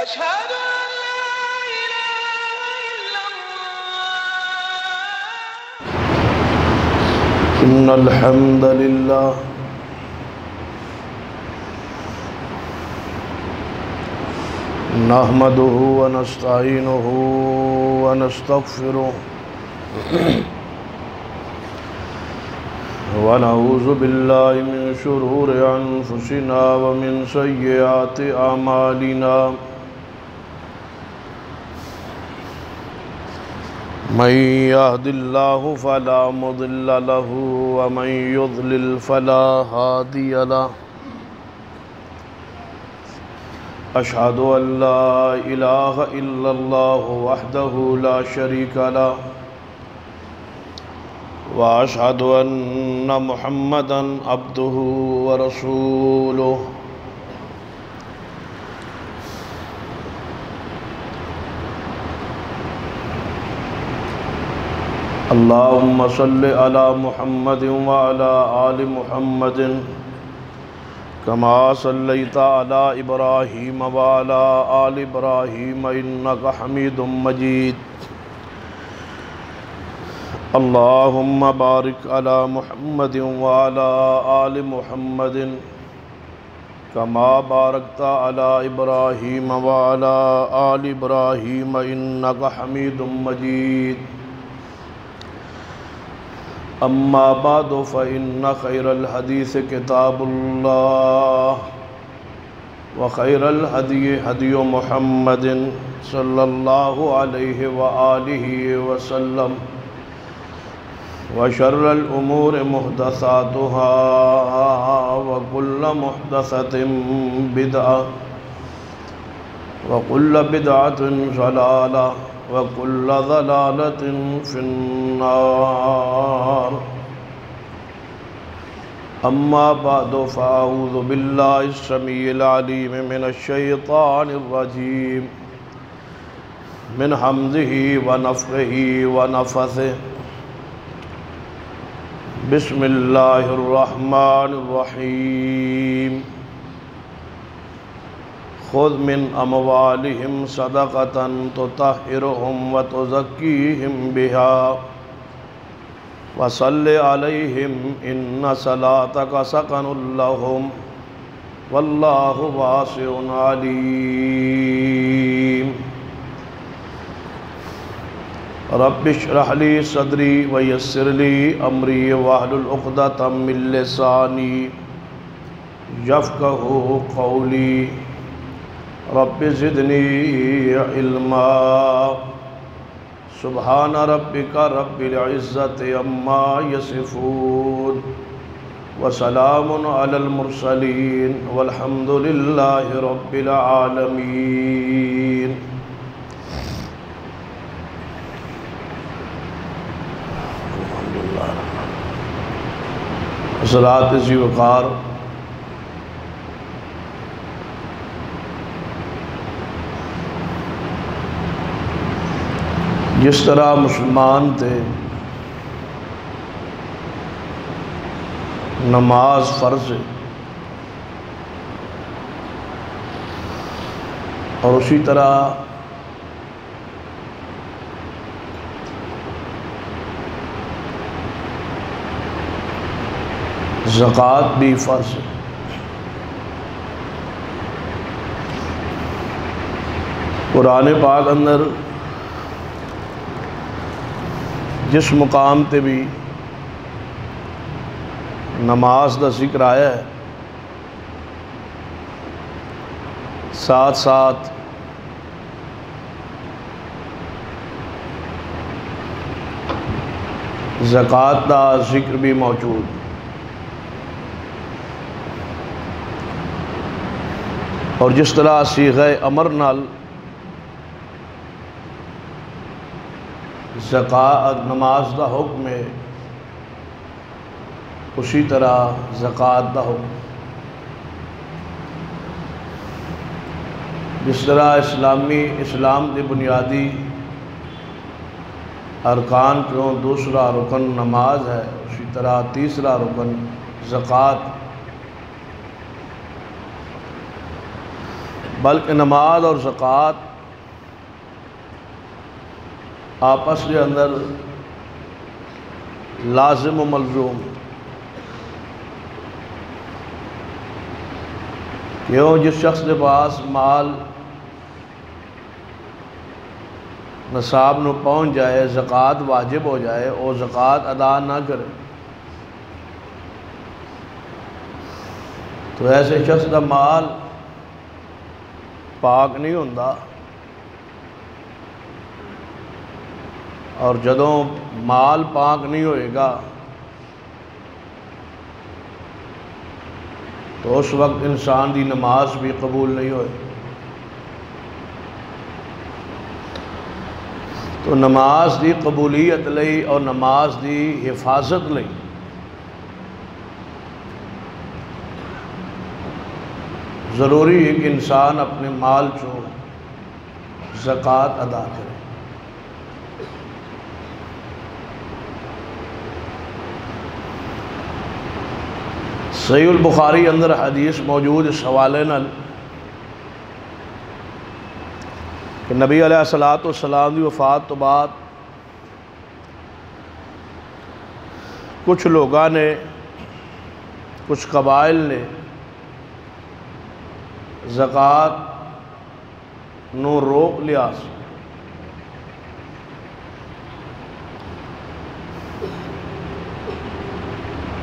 أشهد أن لا إله إلا الله. إن الحمد لله نحمده ونستعينه ونستغفره ونعوذ بالله من شرور أنفسنا ومن سيئات أعمالنا من يهد الله فلا مضل له ومن يضلل فلا هادي له أشهد أن لا إله إلا الله وحده لا شريك له وأشهد أن محمدًا عبده ورسوله اللهم صل على محمد وعلى آل محمد كما صليت على إبراهيم وعلى آل إبراهيم إنك حميد مجيد اللهم بارك على محمد وعلى آل محمد كما باركت على إبراهيم وعلى آل إبراهيم إنك حميد مجيد أما بعد فإن خير الحديث كتاب الله وخير الهدي هدي محمد صلى الله عليه وآله وسلم وشر الأمور محدثاتها وكل محدثة بدعة وكل بدعة ضلالة وكل ضلالة في النار أما بعد فأعوذ بالله السميع العليم من الشيطان الرجيم من همزه ونفخه ونفثه بسم الله الرحمن الرحيم خذ من أموالهم صدقة تطهرهم وتزكيهم بها وصل عليهم إن صلاتك سكن لهم والله واسع عليم رب اشرح لي صدري ويسر لي أمري واحلل عقدة من لساني يفقهوا قولي رب زدني علما سبحان ربك رب العزة عما يصفون وسلام على المرسلين والحمد لله رب العالمين حضرات ذی وقار جس طرح مسلمان تھے نماز فرض ہے اور اسی طرح زکوٰۃ بھی فرض ہے۔ قرآن پاک اندر جس مقام تے بھی نماز دا ذکر آیا ہے ساتھ ساتھ زکوٰۃ دا ذکر بھی موجود۔ اور جس طرح صیغہ امر نال زکوٰۃ نماز دا حکم ہے اسی طرح زکوٰۃ دا حکم۔ جس طرح اسلام دے بنیادی ارکان چوں دوسرا رکن نماز ہے اسی طرح تیسرا رکن زکوٰۃ بلکہ نماز اور زکوٰۃ آپس کے اندر لازم و ملزوم، کیوں جس شخص کے پاس مال نصاب نو پہنچ جائے، زکوٰۃ واجب ہو جائے، اور زکوٰۃ ادا نہ کرے تو ایسے شخص کا مال پاک نہیں ہوتا، اور جدوں مال پاک نہیں ہوئے گا تو اس وقت انسان دی نماز بھی قبول نہیں ہوئے۔ تو نماز دی قبولیت لئی اور نماز دی حفاظت لئی ضروری ہے کہ انسان اپنے مال چوں زکوٰۃ ادا کرے۔ صحیح البخاری اندر حدیث موجود اس حوالے نال کہ نبی علیہ السلام کی وفات تو بعد کچھ لوگاں نے، کچھ قبائل نے زکوٰۃ نو روک لیا۔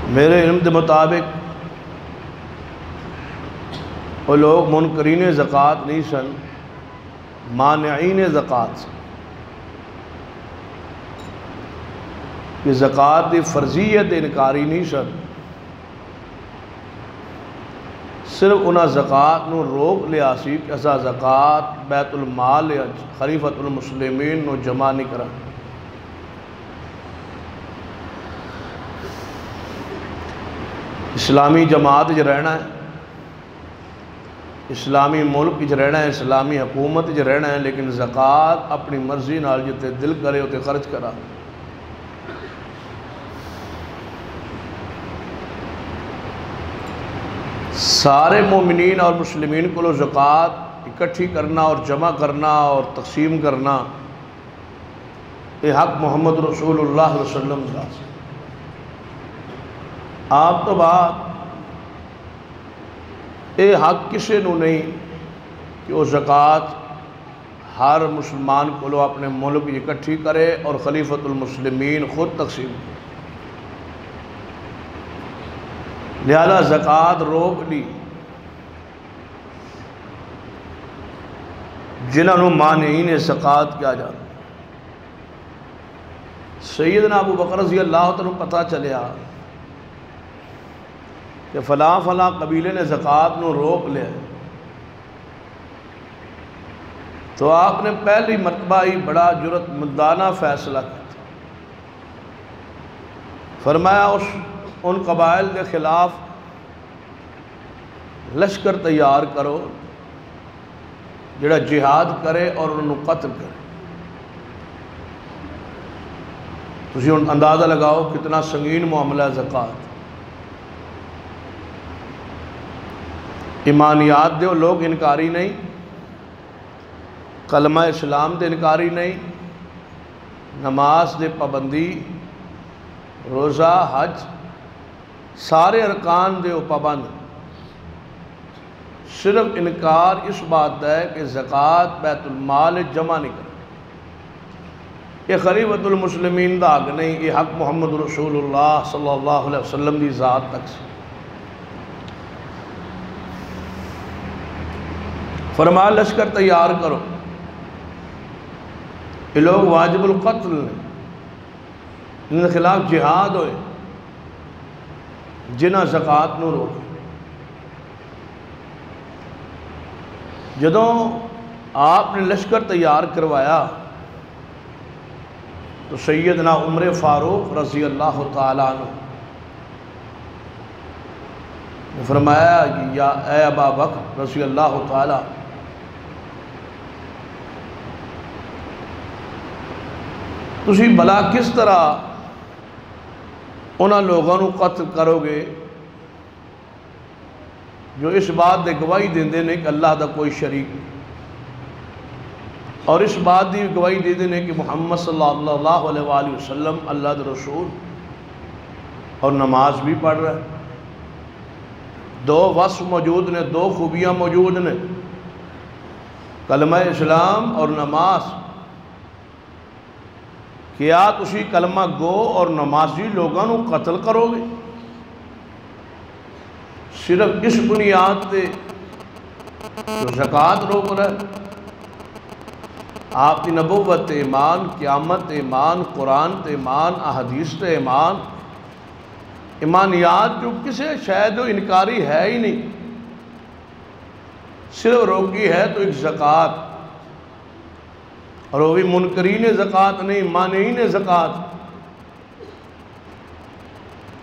میرے علم کے مطابق وہ لوگ منکرین زکوٰۃ نہیں سن، مانعین زکوٰۃ سے، کہ زکوٰۃ دی فرضیت انکاری نہیں سن، صرف انہاں زکوٰۃ نو روک لیا سی کہ اسا زکوٰۃ بیت المال یا خلیفۃ المسلمین نو جمع نہیں کرا۔ اسلامی جماعت وچ رہنا ہے، اسلامی ملک وچ رہنا ہے، اسلامی حکومت وچ رہنا ہے، لیکن زکوٰۃ اپنی مرضی نال جتے دل کرے اتے خرچ کرا۔ سارے مومنین اور مسلمین کو زکوٰۃ اکٹھی کرنا اور جمع کرنا اور تقسیم کرنا یہ حق محمد رسول اللہ صلی اللہ علیہ وسلم کا۔ آپ تو بعد یہ حق کسی نو نہیں کہ وہ زکوٰۃ ہر مسلمان کو اپنے ملک اکٹھی کرے اور خلیفۃ المسلمین خود تقسیم کرے، لہذا زکوٰۃ روک لی۔ جنہوں نے مانعین زکوٰۃ کیا جاتا، سیدنا ابو بکر رضی اللہ عنہ پتہ چلیا کہ فلاں فلاں قبیلے نے زکوٰۃ نو روک لیا، تو آپ نے پہلی مرتبہ ہی بڑا جرت مندانہ فیصلہ کیا، فرمایا ان قبائل کے خلاف لشکر تیار کرو جڑا جہاد کرے اور انہوں قتل کرے۔ تسی ان اندازہ لگاؤ کتنا سنگین معاملہ ہے زکوٰۃ۔ ایمانیات دے لوگ انکاری نہیں، کلمہ اسلام دے انکاری نہیں، نماز دے پابندی، روزہ، حج، سارے ارکان دے پابند، صرف انکار اس بات ہے کہ زکوٰۃ بیت المال جمع نہیں کرے۔ یہ خلیفۃ المسلمین دا حق نہیں، یہ حق محمد رسول اللہ صلی اللہ علیہ وسلم دی ذات تک سے۔ فرمایا لشکر تیار کرو، یہ لوگ واجب القتل ہیں، ان کے خلاف جہاد ہوئے، جنہ زکوٰۃ نو روکے۔ جدوں آپ نے لشکر تیار کروایا تو سیدنا عمر فاروق رضی اللہ تعالیٰ عنہ نے فرمایا کہ یا اے ابا بکر رضی اللہ تعالیٰ، تسی بلا کس طرح انہاں لوگوں کو قتل کرو گے جو اس بات دے گواہی دیندے نے کہ اللہ دا کوئی شریک نہیں، اور اس بات دی گواہی دیندے نے کہ محمد صلی اللہ علیہ وآلہ وسلم اللہ دا رسول، اور نماز بھی پڑھ رہا ہے۔ دو وصف موجود نے، دو خوبیاں موجود نے، کلمہ اسلام اور نماز۔ کیا تسی کلمہ گو اور نمازی لوگوں کو قتل کرو گے؟ صرف اس بنیاد تے جو زکوٰۃ روک رہا ہے۔ آپ کی نبوت تے ایمان، قیامت تے ایمان، قرآن تے ایمان، احادیث تے ایمان، ایمانیات جو کسے شاید وہ انکاری ہے ہی نہیں، صرف روکی ہے تو ایک زکوٰۃ، اور وہ بھی منکرین زکوٰۃ نہیں، مانعین زکوٰۃ۔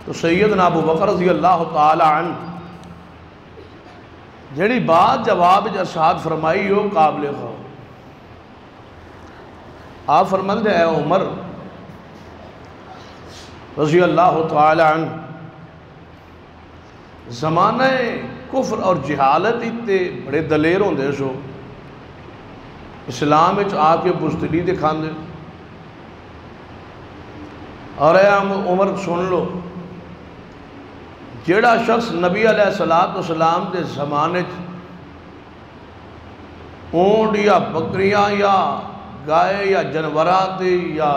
تو سیدنا ابو بکر رضی اللہ تعالی عنہ جڑی بات جواب ارشاد فرمائی ہو قابل غور۔ آپ فرماتے ہیں اے عمر رضی اللہ تعالی عنہ، زمانہ کفر اور جہالت اتے بڑے دلیر ہوندے سو، اسلام وچ آ کے بزدلی دکھاندے، اور اے عمر سن لو، جیڑا شخص نبی علیہ السلام دے زمانے اونٹ یا بکریاں یا گائے یا جانوراں تے یا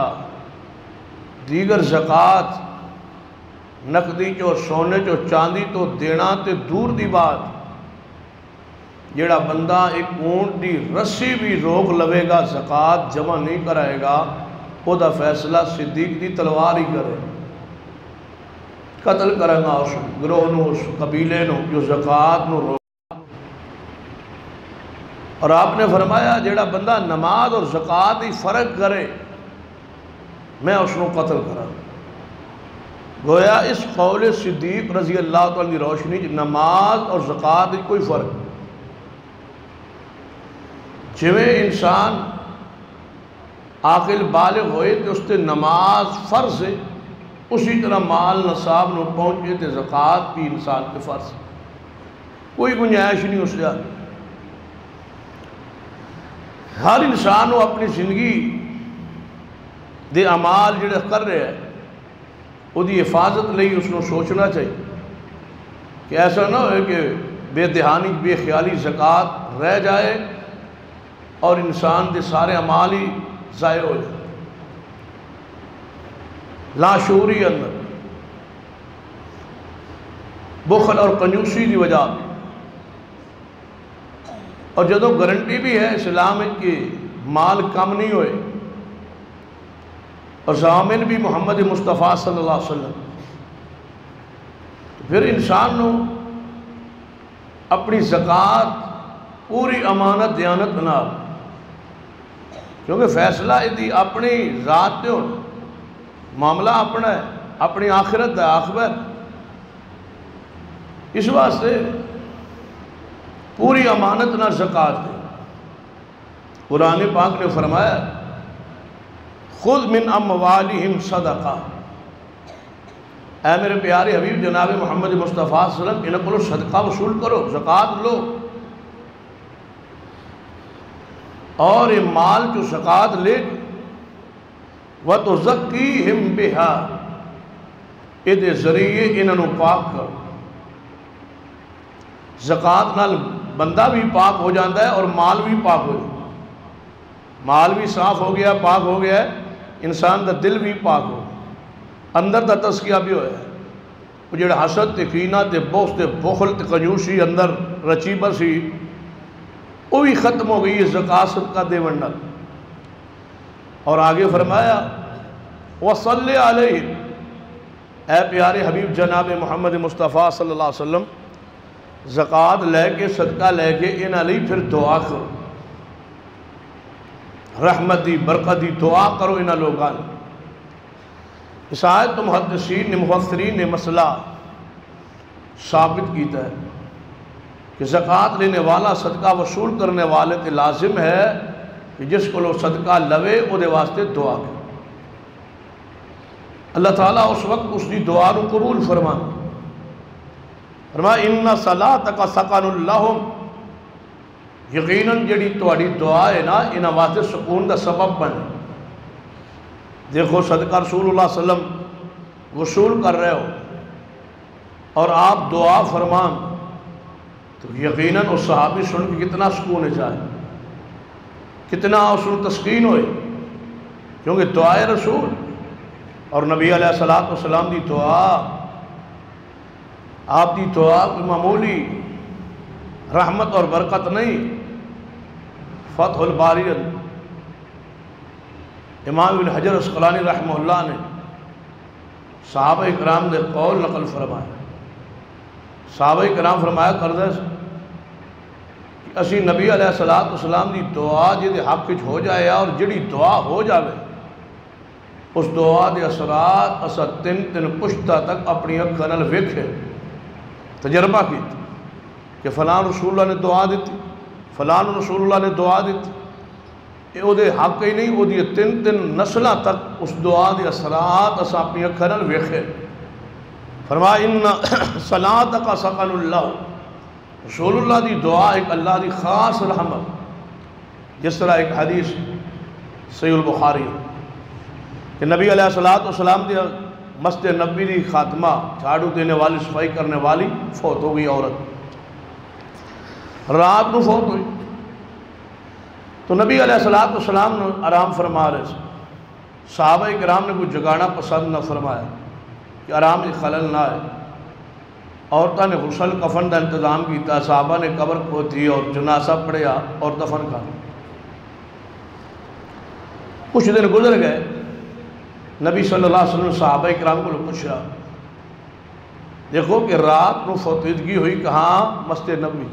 دیگر زکوٰۃ نقدی چو سونے چو چاندی تو دینا تے دور دی بات، جیڑا بندہ ایک اونٹ دی رسی بھی روک لوے گا زکوٰۃ جمع نہیں کرائے گا، وہ دا فیصلہ صدیق دی تلوار ہی کرے، قتل کرے گا اس گروہ نو، اس قبیلے نو جو زکوٰۃ نو روک۔ اور آپ نے فرمایا جیڑا بندہ نماز اور زکوٰۃ ہی فرق کرے میں اس کو قتل کرا۔ گویا اس قول صدیق رضی اللہ تعالیٰ کی روشنی نماز اور زکوٰۃ ہی کوئی فرق، جویں انسان عاقل بالغ ہوئے تو اس تے نماز فرض ہے، اسی طرح مال نصاب نو پہنچے تے زکوٰۃ بھی انسان کے فرض، کوئی گنجائش نہیں اس جا۔ ہر انسان اپنی زندگی دے اعمال جڑے کر رہے ہیں وہ دی حفاظت لئی اس کو سوچنا چاہیے کہ ایسا نہ ہوئے کہ بے دہانی بے خیالی زکوٰۃ رہ جائے اور انسان دے سارے اعمال ہی ضائع ہو جائے، لاشعوری اندر بخل اور کنجوسی کی وجہ، اور جدو گارنٹی بھی ہے اسلام کہ مال کم نہیں ہوئے، اور ضامن بھی محمد مصطفیٰ صلی اللہ علیہ وسلم، پھر انسان نو اپنی زکوٰۃ پوری امانت دیانت بنا، کیونکہ فیصلہ دی اپنی ذات تے ہونا، معاملہ اپنا ہے، اپنی آخرت ہے، آخرت، اس واسطے پوری امانت نہ زکوٰۃ دے۔ قرآن پاک نے فرمایا خذ من اموالہم صدقہ، اے میرے پیارے حبیب جناب محمد مصطفیٰ صلی اللہ علیہ وسلم، ان کو صدقہ وصول کرو، زکوٰۃ لو، اور یہ مال جو زکوٰۃ لے وَتُزَكِّيهِمْ بِهَا، یہ ذریعے انہوں پاک کرو۔ زکوٰۃ نال بندہ بھی پاک ہو جاتا ہے اور مال بھی پاک ہو جاتا ہے، مال بھی صاف ہو گیا، پاک ہو گیا ہے، انسان دا دل بھی پاک ہو گیا، اندر دا تزکیہ بھی ہویا ہے، وہ جڑا حسد تے کینہ تے بغض تے بخل تے کنجوسی اندر رچی بسی وہ بھی ختم ہو گئی ہے زکوٰۃ صدقہ دے ونڈل۔ اور آگے فرمایا وَصَلِّ عَلَيْهِ، اے پیارے حبیب جناب محمد مصطفیٰ صلی اللہ علیہ وسلم، زکوٰۃ لے کے صدقہ لے کے ان علی پھر دعا کرو، رحمت دی برکت دی دعا کرو انہا لوگان۔ اس آیت تو محدثین نے مفسرین نے مسئلہ ثابت کیتا ہے کہ زکوٰۃ لینے والا صدقہ وصول کرنے والے تے لازم ہے کہ جس کو لو صدقہ لوے او دے واسطے دعا کرے، اللہ تعالیٰ اس وقت اس دی دعا کو قبول فرمان۔ فرمایا ان صلاتک سکن لہم، یقیناً جڑی تہاڈی دعا ہے نا انہاں واسطے سکون دا سبب بنے۔ دیکھو صدقہ رسول اللہ صلی اللہ علیہ وسلم وصول کر رہے ہو اور آپ دعا فرمان تو یقیناً اس صحابی سن کے کتنا سکون جائے، کتنا اس کو تسکین ہوئے، کیونکہ دعائے رسول اور نبی علیہ السلام دی دعا، آپ دی دعا کوئی معمولی رحمت اور برکت نہیں۔ فتح الباری امام ابن حجر عسقلانی رحمہ اللہ نے صحابہ کرام نے قول نقل فرمایا، صحابہ کرام فرمایا کردے کہ اسی نبی علیہ السلام دی دعا جی حق وچ ہو جائے اور جڑی دعا ہو جاوے اس دعا دے اثرات اسا تین پشتہ تک اپنی اکھاں نال ویکھے، تجربہ کیتا کہ فلاں رسول اللہ نے دعا دیتی، فلاں رسول اللہ نے دعا دیتی، یہ وہ حق ہی نہیں، وہ تین نسلہ تک اس دعا دے اثرات اسا اپنی اکھاں نال ویکھے۔ فرمایا ان صلاتک سکن اللہ، رسول اللہ دی دعا ایک اللہ دی خاص رحمت۔ جس طرح ایک حدیث صحیح البخاری کہ نبی علیہ السلام دی مسجد نبی دی خاتمہ جھاڑو دینے والی صفائی کرنے والی فوت ہو گئی، عورت رات کو فوت ہوئی تو نبی علیہ السلام نے آرام فرما رہے سے، صحابہ کرام نے کوئی جگانا پسند نہ فرمایا کہ آرام کی خلل نہ آئے، عورتوں نے غسل کفن کا انتظام کیتا، صحابہ نے قبر کھودی اور جنازہ پڑھیا اور دفن کر۔ کچھ دن گزر گئے، نبی صلی اللہ علیہ وسلم صحابہ کرام کو پوچھا، دیکھو کہ رات کو فوتیدگی ہوئی کہاں؟ مسجد نبوی،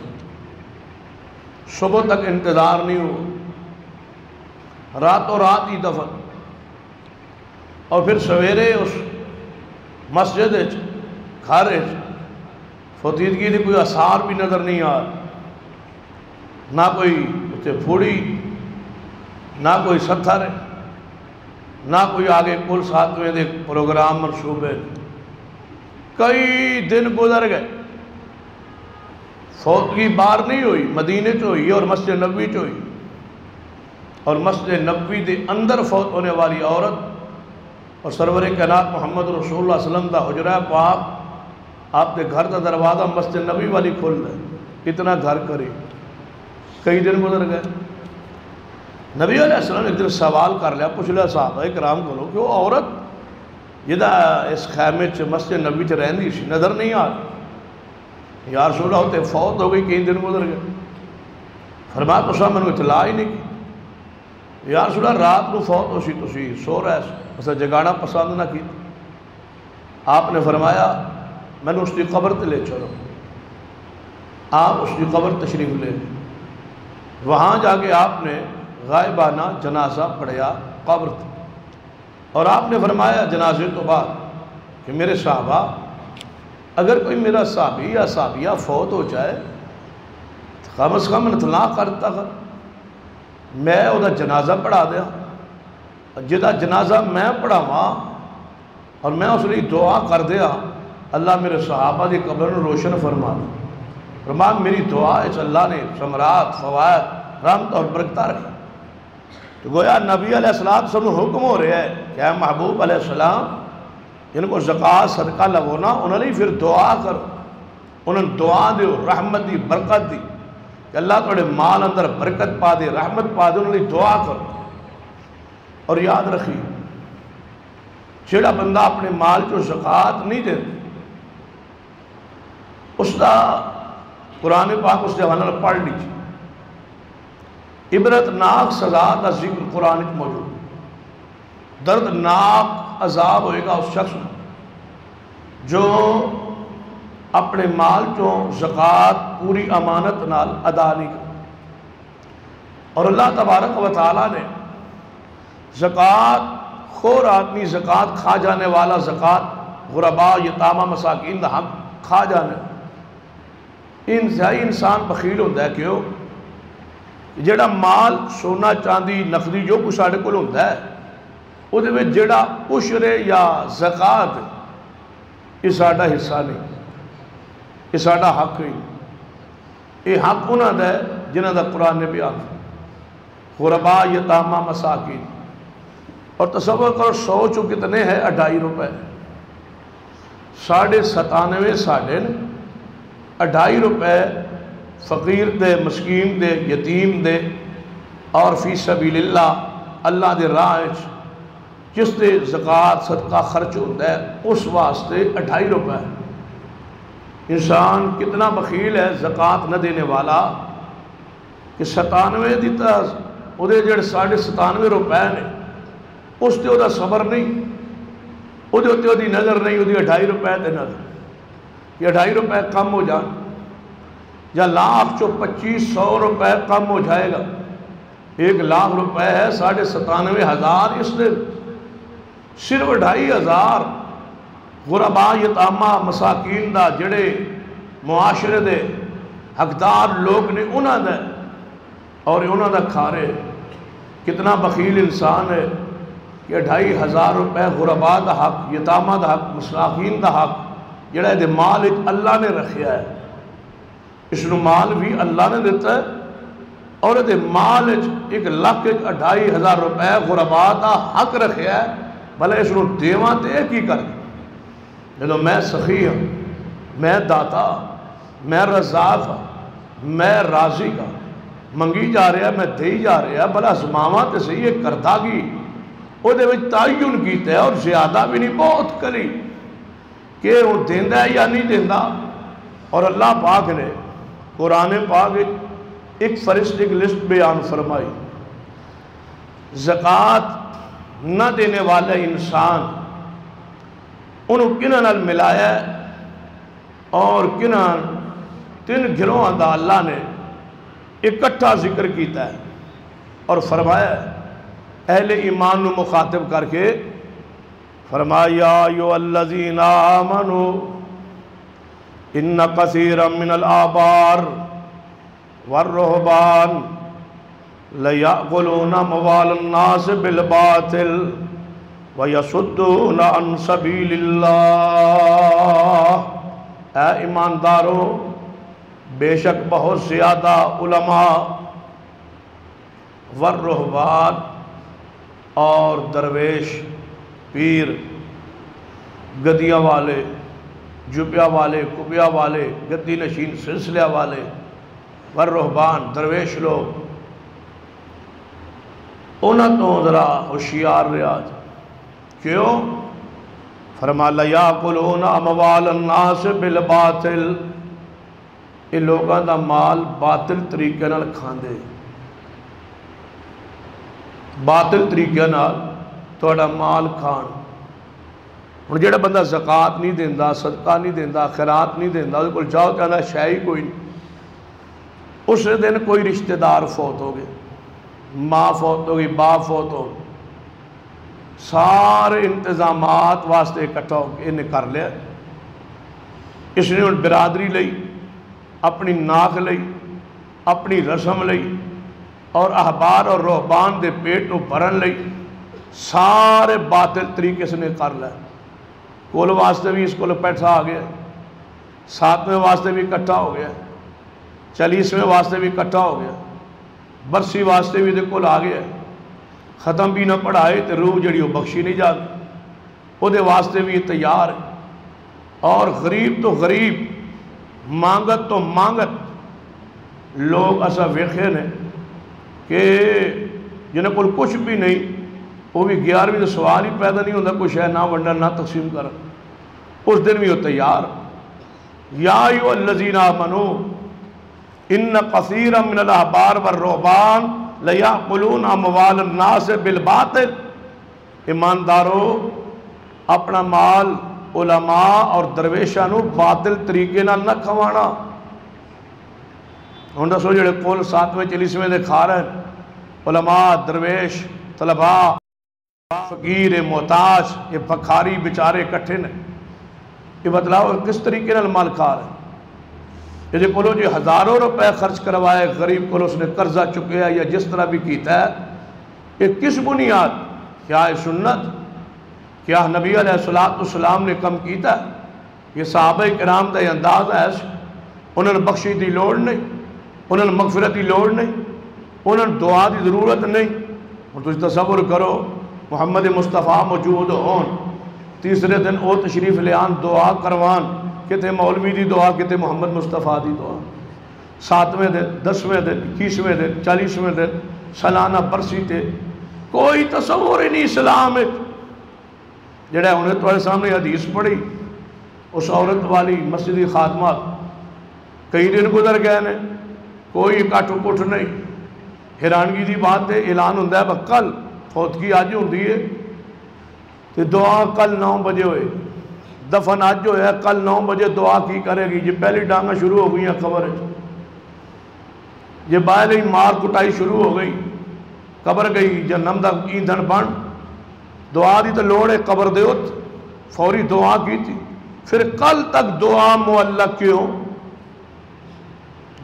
صبح تک انتظار نہیں ہوا، راتوں رات ہی دفن، اور پھر سویرے اس مسجد گھر فوتیدگی کے کوئی آثار بھی نظر نہیں آ، نہ کوئی اتنے پھوڑی، نہ کوئی ستھر، نہ کوئی آگے کل ساتویں دے پروگرام منصوبے۔ کئی دن گزر گئے، فوتگی باہر نہیں ہوئی، مدینے چ ہوئی اور مسجد نبوی چ ہوئی، اور مسجد نبوی دے اندر فوت ہونے والی عورت اور سرور کائنات محمد رسول اللہ صلی اللہ علیہ وسلم دا حجرہ پاک آپ کے گھر کا دروازہ مسجد نبوی والی کھل ہے، اتنا گھر کرے۔ کئی دن گزر گئے، نبی علیہ السلام نے ایک دن سوال کر لیا، پوچھ لیا صحابہ کرام کو کہ وہ عورت جدہ اس خیمے چ مسجد نبوی چ رہندی سی نظر نہیں آ رہی، یا رسول اللہ ہوتے فوت ہو گئی، کئی دن گزر گئے۔ فرمایا تو صاحب میں نے اطلاع ہی نہیں کی، یا رسول اللہ رات کو فوت ہو سی تسی سو رہے اسے جگانا پسند نہ کی۔ آپ نے فرمایا میں نے اس کی قبر تے لے چلو، آپ اس کی قبر تشریف لے، وہاں جا کے آپ نے غائبانہ جنازہ پڑھیا قبر تے، اور آپ نے فرمایا جنازے تو بعد کہ میرے صحابہ اگر کوئی میرا صحابی یا صحابیہ فوت ہو جائے تو کم از کم اطلاع کرتا کر، میں وہ جنازہ پڑھا دیا، جدا جنازہ میں پڑھاواں اور میں اس لیے دعا کر دیا اللہ میرے صحابہ دی قبر روشن فرما دے۔ فرمایا میری دعا اس اللہ نے ثمرات فوائد رحمت اور برکتہ رکھی۔ تو گویا نبی علیہ السلام حکم ہو رہا ہے کہ اے محبوب علیہ السلام جن کو زکوٰۃ صدقہ لگونا انہوں نے پھر دعا کرو، انہوں نے دعا دیو، رحمت دی برکت دی کہ اللہ توڑے مال اندر برکت پا دے، رحمت پا دے، انہوں نے دعا کرو۔ اور یاد رکھی جڑا بندہ اپنے مال جو زکوٰۃ نہیں دے اس کا قرآن پاک اس حوالے نال پڑھ لیجیے، عبرتناک سزا کا ذکر قرآن میں موجود، دردناک عذاب ہوئے گا اس شخص جو اپنے مال جو زکوٰۃ پوری امانت نال ادا نہیں کر۔ اور اللہ تبارک و تعالیٰ نے زکوٰۃ خور آدمی، زکوٰۃ کھا جانے والا، زکوٰۃ غرباء یتامہ مساکین دا حق کھا جانے، انتہائی انسان بخیل ہوتا ہے، کیوں؟ جڑا مال سونا چاندی نقدی جو کچھ ساڑھے کو ہوتا ہے وہ دے میں جڑا عشر یا زکوٰۃ یہ ساڑھا حصہ نہیں، یہ ساڑھا حق ہی یہ حق انہوں دا ہے جنہوں دا قرآن نے بیان غرباء یتامہ مساکین اور تصور کرو 100 چو کتنے ہیں 2.5 روپے 97.5 ساڑھے 2.5 روپے فقیر دے مسکین دے یتیم دے اور فی سبیل اللہ دے راہ جس دے زکوٰۃ صدقہ خرچ ہوتا ہے اس واسطے 2.5 روپے انسان کتنا بخیل ہے زکوٰۃ نہ دینے والا کہ 97 دیتا وہ دے جڑے 97.5 روپے نے اس تے وہ صبر نہیں وہ دی نظر نہیں وہ 2.5 روپے تے نظر یہ 2.5 روپے کم ہو جان یا لاکھ چو 2500 روپے کم ہو جائے گا 1 لاکھ روپے ہے 97,500 اس نے صرف 2,500 غرباء یتامہ مساکین دا جڑے معاشرے دے حقدار لوگ نے انہاں دا اور انہاں دا کھارے کتنا بخیل انسان ہے کہ 2,500 روپے غرباء دا حق یتامہ دا حق مساکین دا حق جڑا دے مال اللہ نے رکھیا ہے اس نو مال بھی اللہ نے دیتا ہے اور دے مال 1,02,500 روپے غرباء دا حق رکھیا ہے بھلے اس نو دیواں تے کی کر جنہوں میں سخی ہوں میں داتا میں رزاق ہوں میں راضی کا منگی جا رہا میں دے جا رہا بھلا زماواں تے صحیح ہے کردہ گی وہ دے وچ تعین کیتے ہیں اور زیادہ بھی نہیں بہت کری کہ وہ دیندہ ہے یا نہیں دیندہ اور اللہ پاک نے قرآن پاک ایک فرشتے کی لسٹ بیان فرمائی زکوٰۃ نہ دینے والے انسان انہوں کنہاں نال ملایا ہے اور کنہاں 3 گھروہاں دا اللہ نے اکٹھا ذکر کیتا ہے اور فرمایا ہے اہل ایمان نو مخاطب کر کے فرمایا ایھا الذین آمنوا ان کثیرا من الآبار والرہبان لیأکلون اموال الناس بالباطل وَيَصُدُّونَ عَنْ سَبِيلِ اللَّهِ اے ایماندارو بے شک بہت زیادہ علماء والرہبان اور درویش پیر گدیاں والے جبیا والے کبیا والے گدی نشین سلسلہ والے والرہبان درویش لوگ انہاں تو ذرا ہوشیار رہا کیوں فرما لیاکلون اموال الناس بالباطل یہ لوگاں دا مال باطل طریقے نال کھاندے باطل طریقے نال تہاڈا مال کھان ہن جڑا بندہ زکوٰۃ نہیں دیندا صدقہ نہیں دیندا خیرات نہیں دیندا اس کول جاؤ کہندا شے ہی کوئی نہیں اس دن کوئی رشتہ دار فوت ہو گئے ماں فوت ہو گئی باپ فوت ہو گئی سارے انتظامات واسطے اکٹھا ہو کے انہیں کر لیا اس نے ان برادری لئی اپنی ناک لئی اپنی رسم لئی اور احبار اور رہبان دے پیٹ نو بھرن لئی سارے باطل طریقے سے نے کر لیا کول واسطے بھی اس کو پیٹھا آ گیا 7ویں واسطے بھی اکٹھا ہو گیا 40ویں واسطے بھی اکٹھا ہو گیا برسی واسطے بھی دے کول آ گیا ختم بھی نہ پڑھائے تو روح جڑی وہ بخشی نہیں جاتی وہ دے واسطے بھی تیار ہے اور غریب تو غریب مانگت تو مانگت لوگ ایسا ویکھے نے کہ جنہیں کوئی کچھ بھی نہیں وہ بھی 11ویں تو سوال ہی پیدا نہیں ہوتا کچھ ہے نہ ونڈن نہ تقسیم کر اس دن بھی وہ تیار یا ایھا الذین آمنوا ان کثیرا من الاحبار والرہبان لیأکلون اموال الناس بالباطل ایماندارو اپنا مال علماء اور درویشاں نو باطل طریقے نال نہ کھوانا ہن دسو جڑے کول 7ویں 40ویں دے کھا رہے ہیں علماء درویش طلباء فقیر محتاج یہ بھکاری بیچارے اکٹھے نے یہ بتلاؤ کس طریقے نال مال کھا رہے ہیں یہ کولو جی ہزاروں روپے خرچ کروائے غریب کو اس نے قرضہ چکیا یا جس طرح بھی کیتا ہے یہ کس بنیاد کیا ہے سنت کیا نبی علیہ السلام نے کم کیتا ہے یہ صحابہ کرام دا انداز ہے انہوں نے بخشی دی لوڑ نہیں، انہوں نے مغفرت دی لوڑ نہیں، انہوں نے دعا دی ضرورت نہیں۔ اور تجھ تصور کرو محمد مصطفیٰ موجود ہون، تیسرے دن او تشریف لے آن دعا کروان، کتے مولوی دی دعا کتے محمد مصطفیٰ دی دعا، 7ویں دن 10ویں دن 21ویں دن 40ویں دن سالانہ برسی تے کوئی تصور ہی نہیں اسلام ہے۔ جڑا انہیں تمہارے سامنے حدیث پڑھی اس عورت والی مسجد خاتمہ، کئی دن گزر گئے نے، کوئی کٹ پٹ نہیں، حیرانگی دی بات ہے، اعلان ہوتا ہے کل فوتگی اج ہوندی ہے تے دعا کل 9 بجے ہوئے، دفن اج ہویا کل 9 بجے دعا کی کرے گی جی پہلی ڈانگاں شروع ہو گئی ہیں قبر جی باہر ہی مار کٹائی شروع ہو گئی، قبر گئی جنم دا ایندھن بن، دعا دی تو لوڑ ہے قبر دے ات، فوری دعا کی تھی، پھر کل تک دعا معلق کیوں؟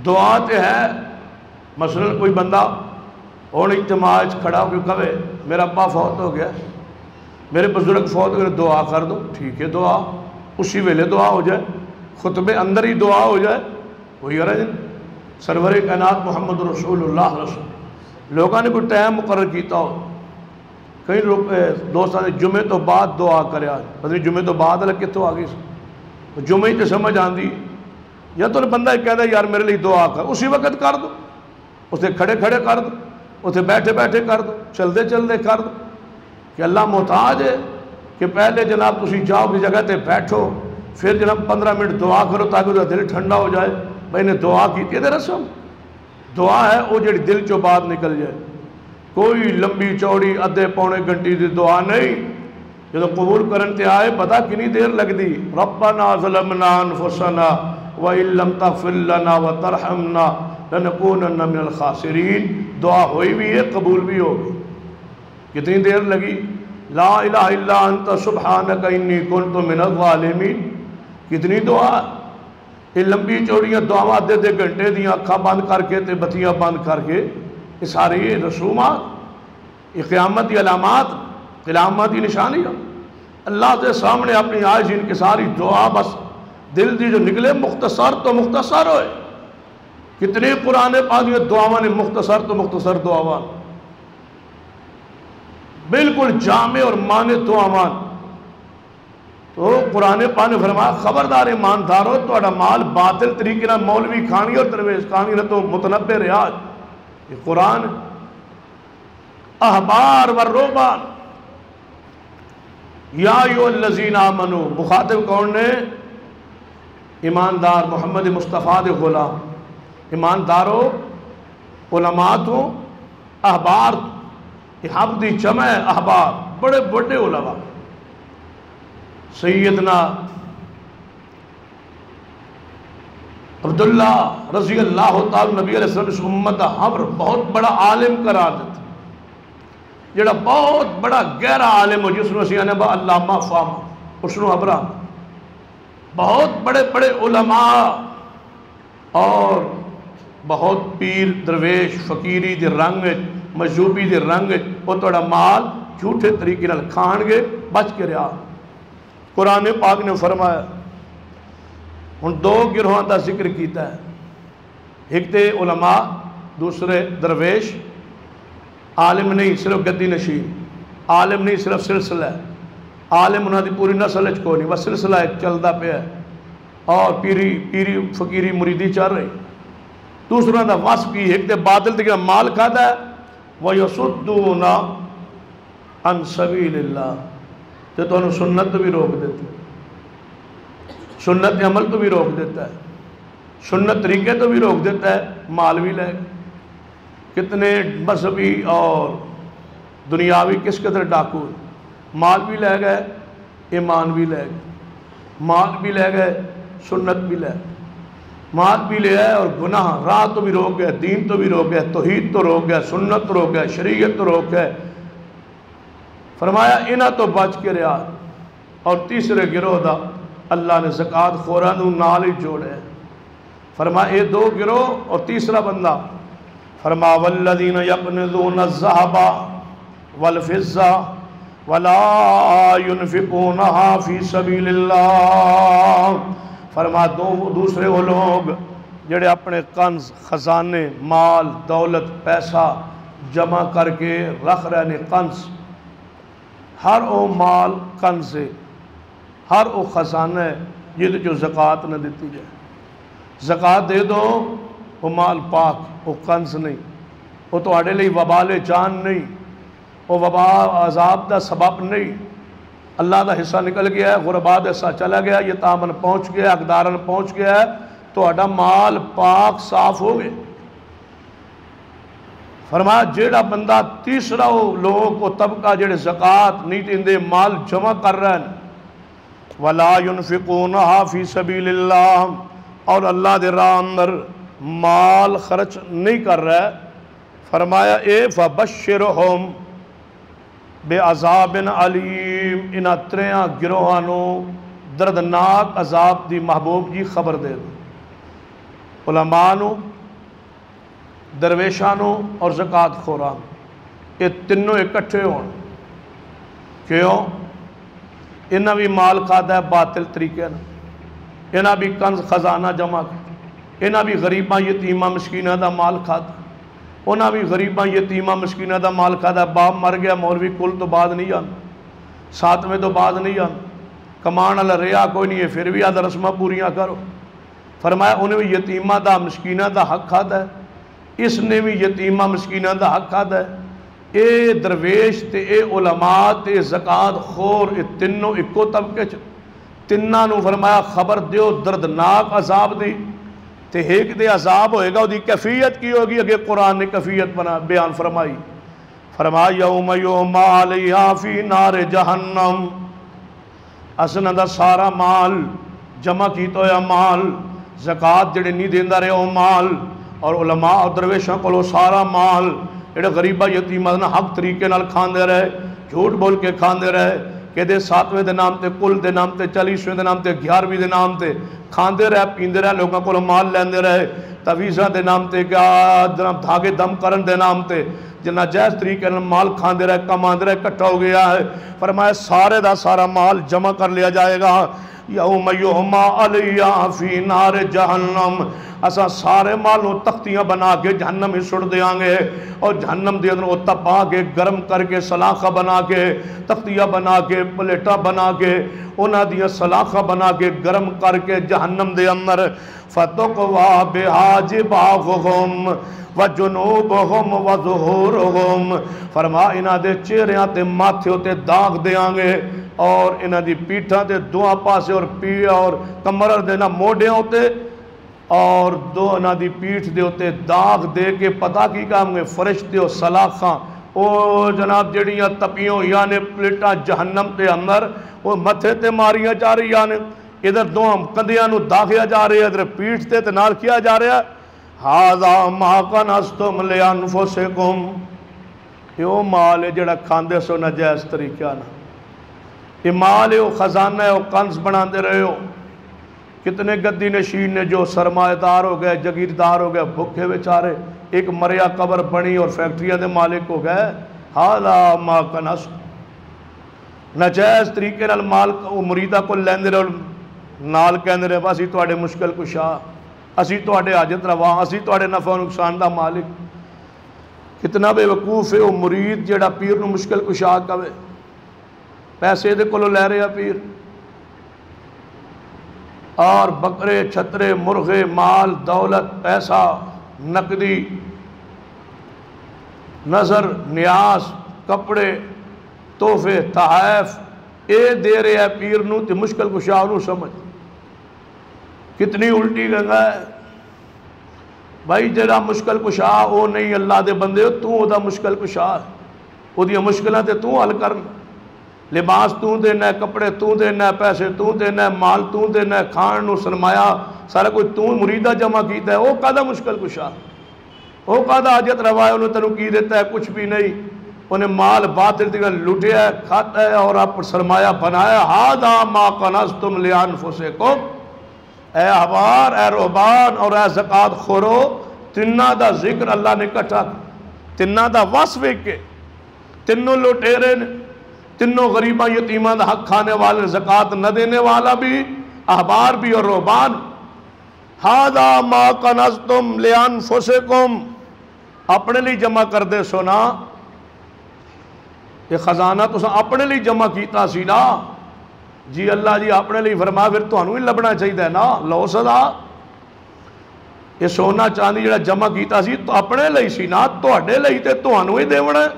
دعا تے ہے، مثلا کوئی بندہ اور اجتماع کھڑا ہو کے کہے میرا ابا فوت ہو گیا، میرے بزرگ فوت ہو گئے، دعا کر دو، ٹھیک ہے دعا، اسی ویلے دعا ہو جائے، خطبے اندر ہی دعا ہو جائے، کوئی حرج نہیں۔ سرور کائنات محمد رسول اللہ رسول لوگوں نے کوئی ٹائم مقرر کیتا ہو، کئی لوگ دوستوں نے جمعے تو بعد دعا کرے، آج پتہ نہیں جمعے تو بعد الگ کتوں آ گئی، جمعے ہی تو سمجھ آندی، یا تو بندہ کہتا ہے یار میرے لیے دعا کر، اسی وقت کر دو، اسے کھڑے کھڑے کر دو، اسے بیٹھے بیٹھے کر دو، چلدے چلدے کر دو، کہ اللہ محتاج ہے کہ پہلے جناب تسی جاؤ کی جگہ تے بیٹھو، پھر جناب 15 منٹ دعا کرو تاکہ اس کا دل ٹھنڈا ہو جائے، میں نے دعا کی تھی، رسم دعا ہے وہ جڑی دل چو بات نکل جائے، کوئی لمبی چوڑی ادھے پونے گھنٹی دی دعا نہیں، جب قبول کرن تے آئے پتہ کنی دیر لگ دی، ربنا ظلمنا انفسنا وَإِن لَمْ تَغْفِرْ لَنَا وَتَرْحَمْنَا لَنَكُونَنَّ مِنَ الْخَاسِرِينَ، دعا ہوئی بھی ہے قبول بھی ہوگی، کتنی دیر لگی؟ لا الہ الا انت سبحانک انی کنت من الظالمین، کتنی دعا، یہ لمبی چوڑیاں دعا دے گھنٹے دیاں اکھا بند کر کے تے بتیاں بند کر کے، یہ ساری رسومات، یہ قیامت کی علامات، قیامت کی نشانیاں، اللہ کے سامنے اپنی عاجز ان کی ساری دعا بس دل دی جو نکلے مختصر تو مختصر ہوئے، کتنے قرآن پاک یہ دعاواں نے مختصر تو مختصر دعاواں، بالکل جامع اور معنی دعاواں، تو قرآن پاک نے فرمایا خبردار ایماندارو تہاڈا مال باطل طریقے نال مولوی کھانی اور درویش کھانی نہ تو متنبع ریاض، یہ قرآن احبار و روبان، یا ایھا الذین آمنو، مخاطب کون نے؟ ایماندار محمد مصطفیٰ دے غلام، ایماندارو علماء تو احبار، احب دی جمع احبار، بڑے بڑے علماء، سیدنا عبداللہ رضی اللہ تعالی نبی علیہ السلام اس امت حبر بہت بڑا عالم قرار دیتا، جڑا بہت بڑا گہرا عالم ہو جس نے اسی آنے با علامہ فاہم اس نے حبرہ، بہت بڑے بڑے علماء اور بہت پیر درویش فقیری دے رنگ مجذوبی دے رنگ وہ توڑا مال جھوٹے طریقے نال کھان گے بچ کے رہا۔ قرآن پاک نے فرمایا ان 2 گروہاں دا ذکر کیتا ہے، ایک تے علماء، دوسرے درویش، عالم نہیں صرف گدی نشین، عالم نہیں صرف سلسلہ ہے، عالم انہاں دی پوری نسل اچ کوئی نہیں، بس سلسلہ ایک چلدا پیا ہے اور پیری فقیری مریدی چل رہی، دوسرا دا وصف کی ایک تے باطل تے مال کھادا ہے، وَيَصُدُّونَ عَن سَبِيلِ اللَّهِ، تے تو انہوں سنت تو بھی روک دیتے، سنت عمل تو بھی روک دیتا ہے، سنت طریقے تو بھی روک دیتا ہے، مال بھی لے گئے، کتنے مذہبی اور دنیاوی کس قدر ڈاکو، مال بھی لے گئے، ایمان بھی لے گئے، مال بھی لے گئے، سنت بھی لے گئے، مال بھی لے گئے اور گناہ راہ تو بھی روک گئے، دین تو بھی روک گئے، توحید تو روک گئے، سنت تو روک گئے، شریعت تو روک گئے، فرمایا انہاں تو بچ کے رہا۔ اور تیسرے گروہ دا اللہ نے زکوٰۃ خوراں نوں نال ہی جوڑے، فرمایا یہ 2 گروہ اور تیسرا بندہ، فرمایا والذین یکنزون الذھب والفضہ وَلَا يُنْفِقُونَهَا فِي سَبِيلِ اللَّهِ، فرما دوسرے وہ لوگ جڑے اپنے کنز خزانے مال دولت پیسہ جمع کر کے رکھ رہے نے کنز، ہر او مال کنز ہے، ہر او خزانہ ہے جہد جو زکوٰۃ نہ دیتی جائے۔ زکوٰۃ دے دو وہ مال پاک، وہ کنز نہیں، وہ تواڈے لئی وبال جان نہیں، وہ وبا عذاب دا سبب نہیں۔ اللہ دا حصہ نکل گیا ہے، غرباء دا حصہ چلا گیا، یتامن پہنچ گیا، حقدارن پہنچ گیا ہے، تواڈا مال پاک صاف ہو گئے۔ فرمایا جیڑا بندہ تیسرا لوگ کو طبقہ جڑے زکوٰۃ نہیں دیندے مال جمع کر رہے ہیں، وَلَا يُنْفِقُونَهَا فِي سَبِيلِ اللَّهِ، اور اللہ دے راہ اندر مال خرچ نہیں کر رہا ہے، فرمایا فَبَشِّرْهُمْ بِعَذَابٍ عَلِيمٍ، انہاں تریاں گروہانوں دردناک عذاب دی محبوب جی خبر دے دو، علماء درویشانوں اور زکوٰۃ خوران، یہ تینوں اکٹھے ہون۔ کیوں؟ انہاں بھی مال کھادا ہے باطل طریقے نہ، انہاں بھی کنز خزانہ جمع کر، انہاں بھی غریباں یتیماں مسکیناں دا مال کھادا، انہاں بھی غریباں یتیماں مسکیناں دا مال کھادا، باپ مر گیا مولوی کل تو بعد نہیں جان، ساتویں تو بعد نہیں جان، کمان والا ریا کوئی نہیں ہے پھر بھی آدھا رسمہ پوریاں کرو۔ فرمایا انہیں بھی یتیمہ دا مسکینہ دا حق کھادا ہے، اس نے بھی یتیمہ مسکینہ دا حق کھادا ہے۔ اے درویش تے اے علماء تے زکوٰۃ خور، اے تینوں اکو طبقے چ، تیناں نو فرمایا خبر دیو دردناک عذاب دی، تے ایک دے عذاب ہوئے گا، وہ دی کیفیت کی ہوگی، اگر قرآن نے کیفیت بیان فرمائی، فرمایا یوم یوم علیہا فی نار جہنم، اسنا دا سارا مال جمع کی تو یا مال زکوٰۃ جڑے نہیں دیندہ رہے وہ مال، اور علماء اور درویشاں کو سارا مال جڑے غریبہ یتیمہ نہ حق طریقے نال کھاندے رہے، جھوٹ بول کے کھاندے رہے، کہ دے 7ویں دے نام تے کل دے نام تے 40ویں دے نام تے 11ویں دے نام تے کھاندے رہے پیندے رہے، لوگوں کو مال لیندے رہے، تویزہ دے نام تے دھاگے دم کرن دے نام تے جنہ جائز طریقے نال مال کھاندے رہے کماندے رہے، کٹھا ہو گیا ہے۔ فرمایا سارے دا سارا مال جمع کر لیا جائے گا، یوم یوم علیہا فی نار جہنم، اسا سارے مالوں تختیاں بنا کے جہنم میں سڑ دیاں گے، اور جہنم دے اندر وہ تپا کے گرم کر کے سلاخہ بنا کے تختیاں بنا کے پلیٹا بنا کے انہاں دیاں سلاخہ بنا کے گرم کر کے جہنم دے اندر فَتُقْوَى بِهَا جِبَاهُهُمْ وَجُنُوبُهُمْ وَظُهُورُهُمْ، فرما انہاں دے چہریاں تے ماتھے ہوتے داغ دیاں گے، اور انہاں دی پیٹھاں تے دوہاں پاسے اور کمر دے نہ موڑے ہوتے، اور دو انہاں دی پیٹھ دے ہوتے داغ دے کے پتہ کی کام گے فرشتے اور سلاخاں، او جناب جڑیاں تپیوں یعنی پلیٹاں جہنم تے اندر وہ متھے تے ماریاں جا رہی، یعنی ادھر دوہاں کندیاں نو داغیا جا رہے ہیں، ادھر پیٹھ تے نال کیا جا رہا ہے، هَذَا مَا كَنَزْتُمْ لِأَنفُسِكُمْ، یہ وہ مال ہے جڑا کھاندے سو ناجائز طریقہ نہ، یہ مال ہے وہ خزانہ ہے وہ کنز بنا دے رہے ہو۔ کتنے گدی نشین نے جو سرمایہ دار ہو گئے جگیردار ہو گئے بھوکے بیچارے، ایک مریا قبر بنی اور فیکٹریاں دے مالک ہو گئے، هَذَا مَا كَنَزْتُمْ، ناجائز طریقے نال مال مریدہ کو لیندے رہے، نال کہندے رہے اسی تواڈے مشکل کشا، اسی تواڈے حاجت روا، اسی تواڈے نفع و نقصان دا مالک۔ کتنا بے وقوف ہے وہ مرید جڑا پیر نو مشکل کشا کہے، پیسے دے کولو لے رہا پیر، اور بکرے چھترے مرغے مال دولت پیسہ نقدی نظر نیاز کپڑے تحفے تحائف اے دے رہے ہیں پیر نو تے مشکل کشا نو سمجھ، کتنی الٹی گنگا ہے بھائی، جڑا مشکل کشا او نہیں اللہ دے بندے تو او دا مشکل کشا ہے، او دی مشکلیں تے تو حل کرنا، لباس تو دینا ہے، کپڑے تو دینا ہے، پیسے تو دینا ہے، مال تو دینا ہے، کھان نو سرمایہ سارا کوئی تو مریدہ جمع کیتا ہے، او کدا مشکل کشا، او کدا حاجت روا ہے، انہوں تنو کی دیتا ہے کچھ بھی نہیں، انہیں مال باطل دیگر لٹیا ہے کھاتا ہے اور آپ پر سرمایہ بنایا، هَذَا مَا كَنَزْتُمْ لِأَنفُسِكُمْ، اے احبار اے رہبان اور اے زکوٰۃ خورو، تنہ دا ذکر اللہ نے کٹھا، تنہ دا وصف کے تنوں لوٹیرے نے، تنوں غریبہ یتیمہ دا حق کھانے والے، زکوٰۃ نہ دینے والا بھی، احبار بھی اور رہبان، ہاذا ما کنزتم لانفسکم، اپنے لیے جمع کر دے سونا، یہ خزانہ تو اپنے لیے جمع کیتا سی نا جی اللہ جی اپنے لیے فرما، پھر تو ہی لبنا چاہیے نا، لو سزا یہ سونا چاندی جڑا جمع کیتا سی تو اپنے لیے سی نا، تواڈے لیے تے تانوں ہی دیونا ہے،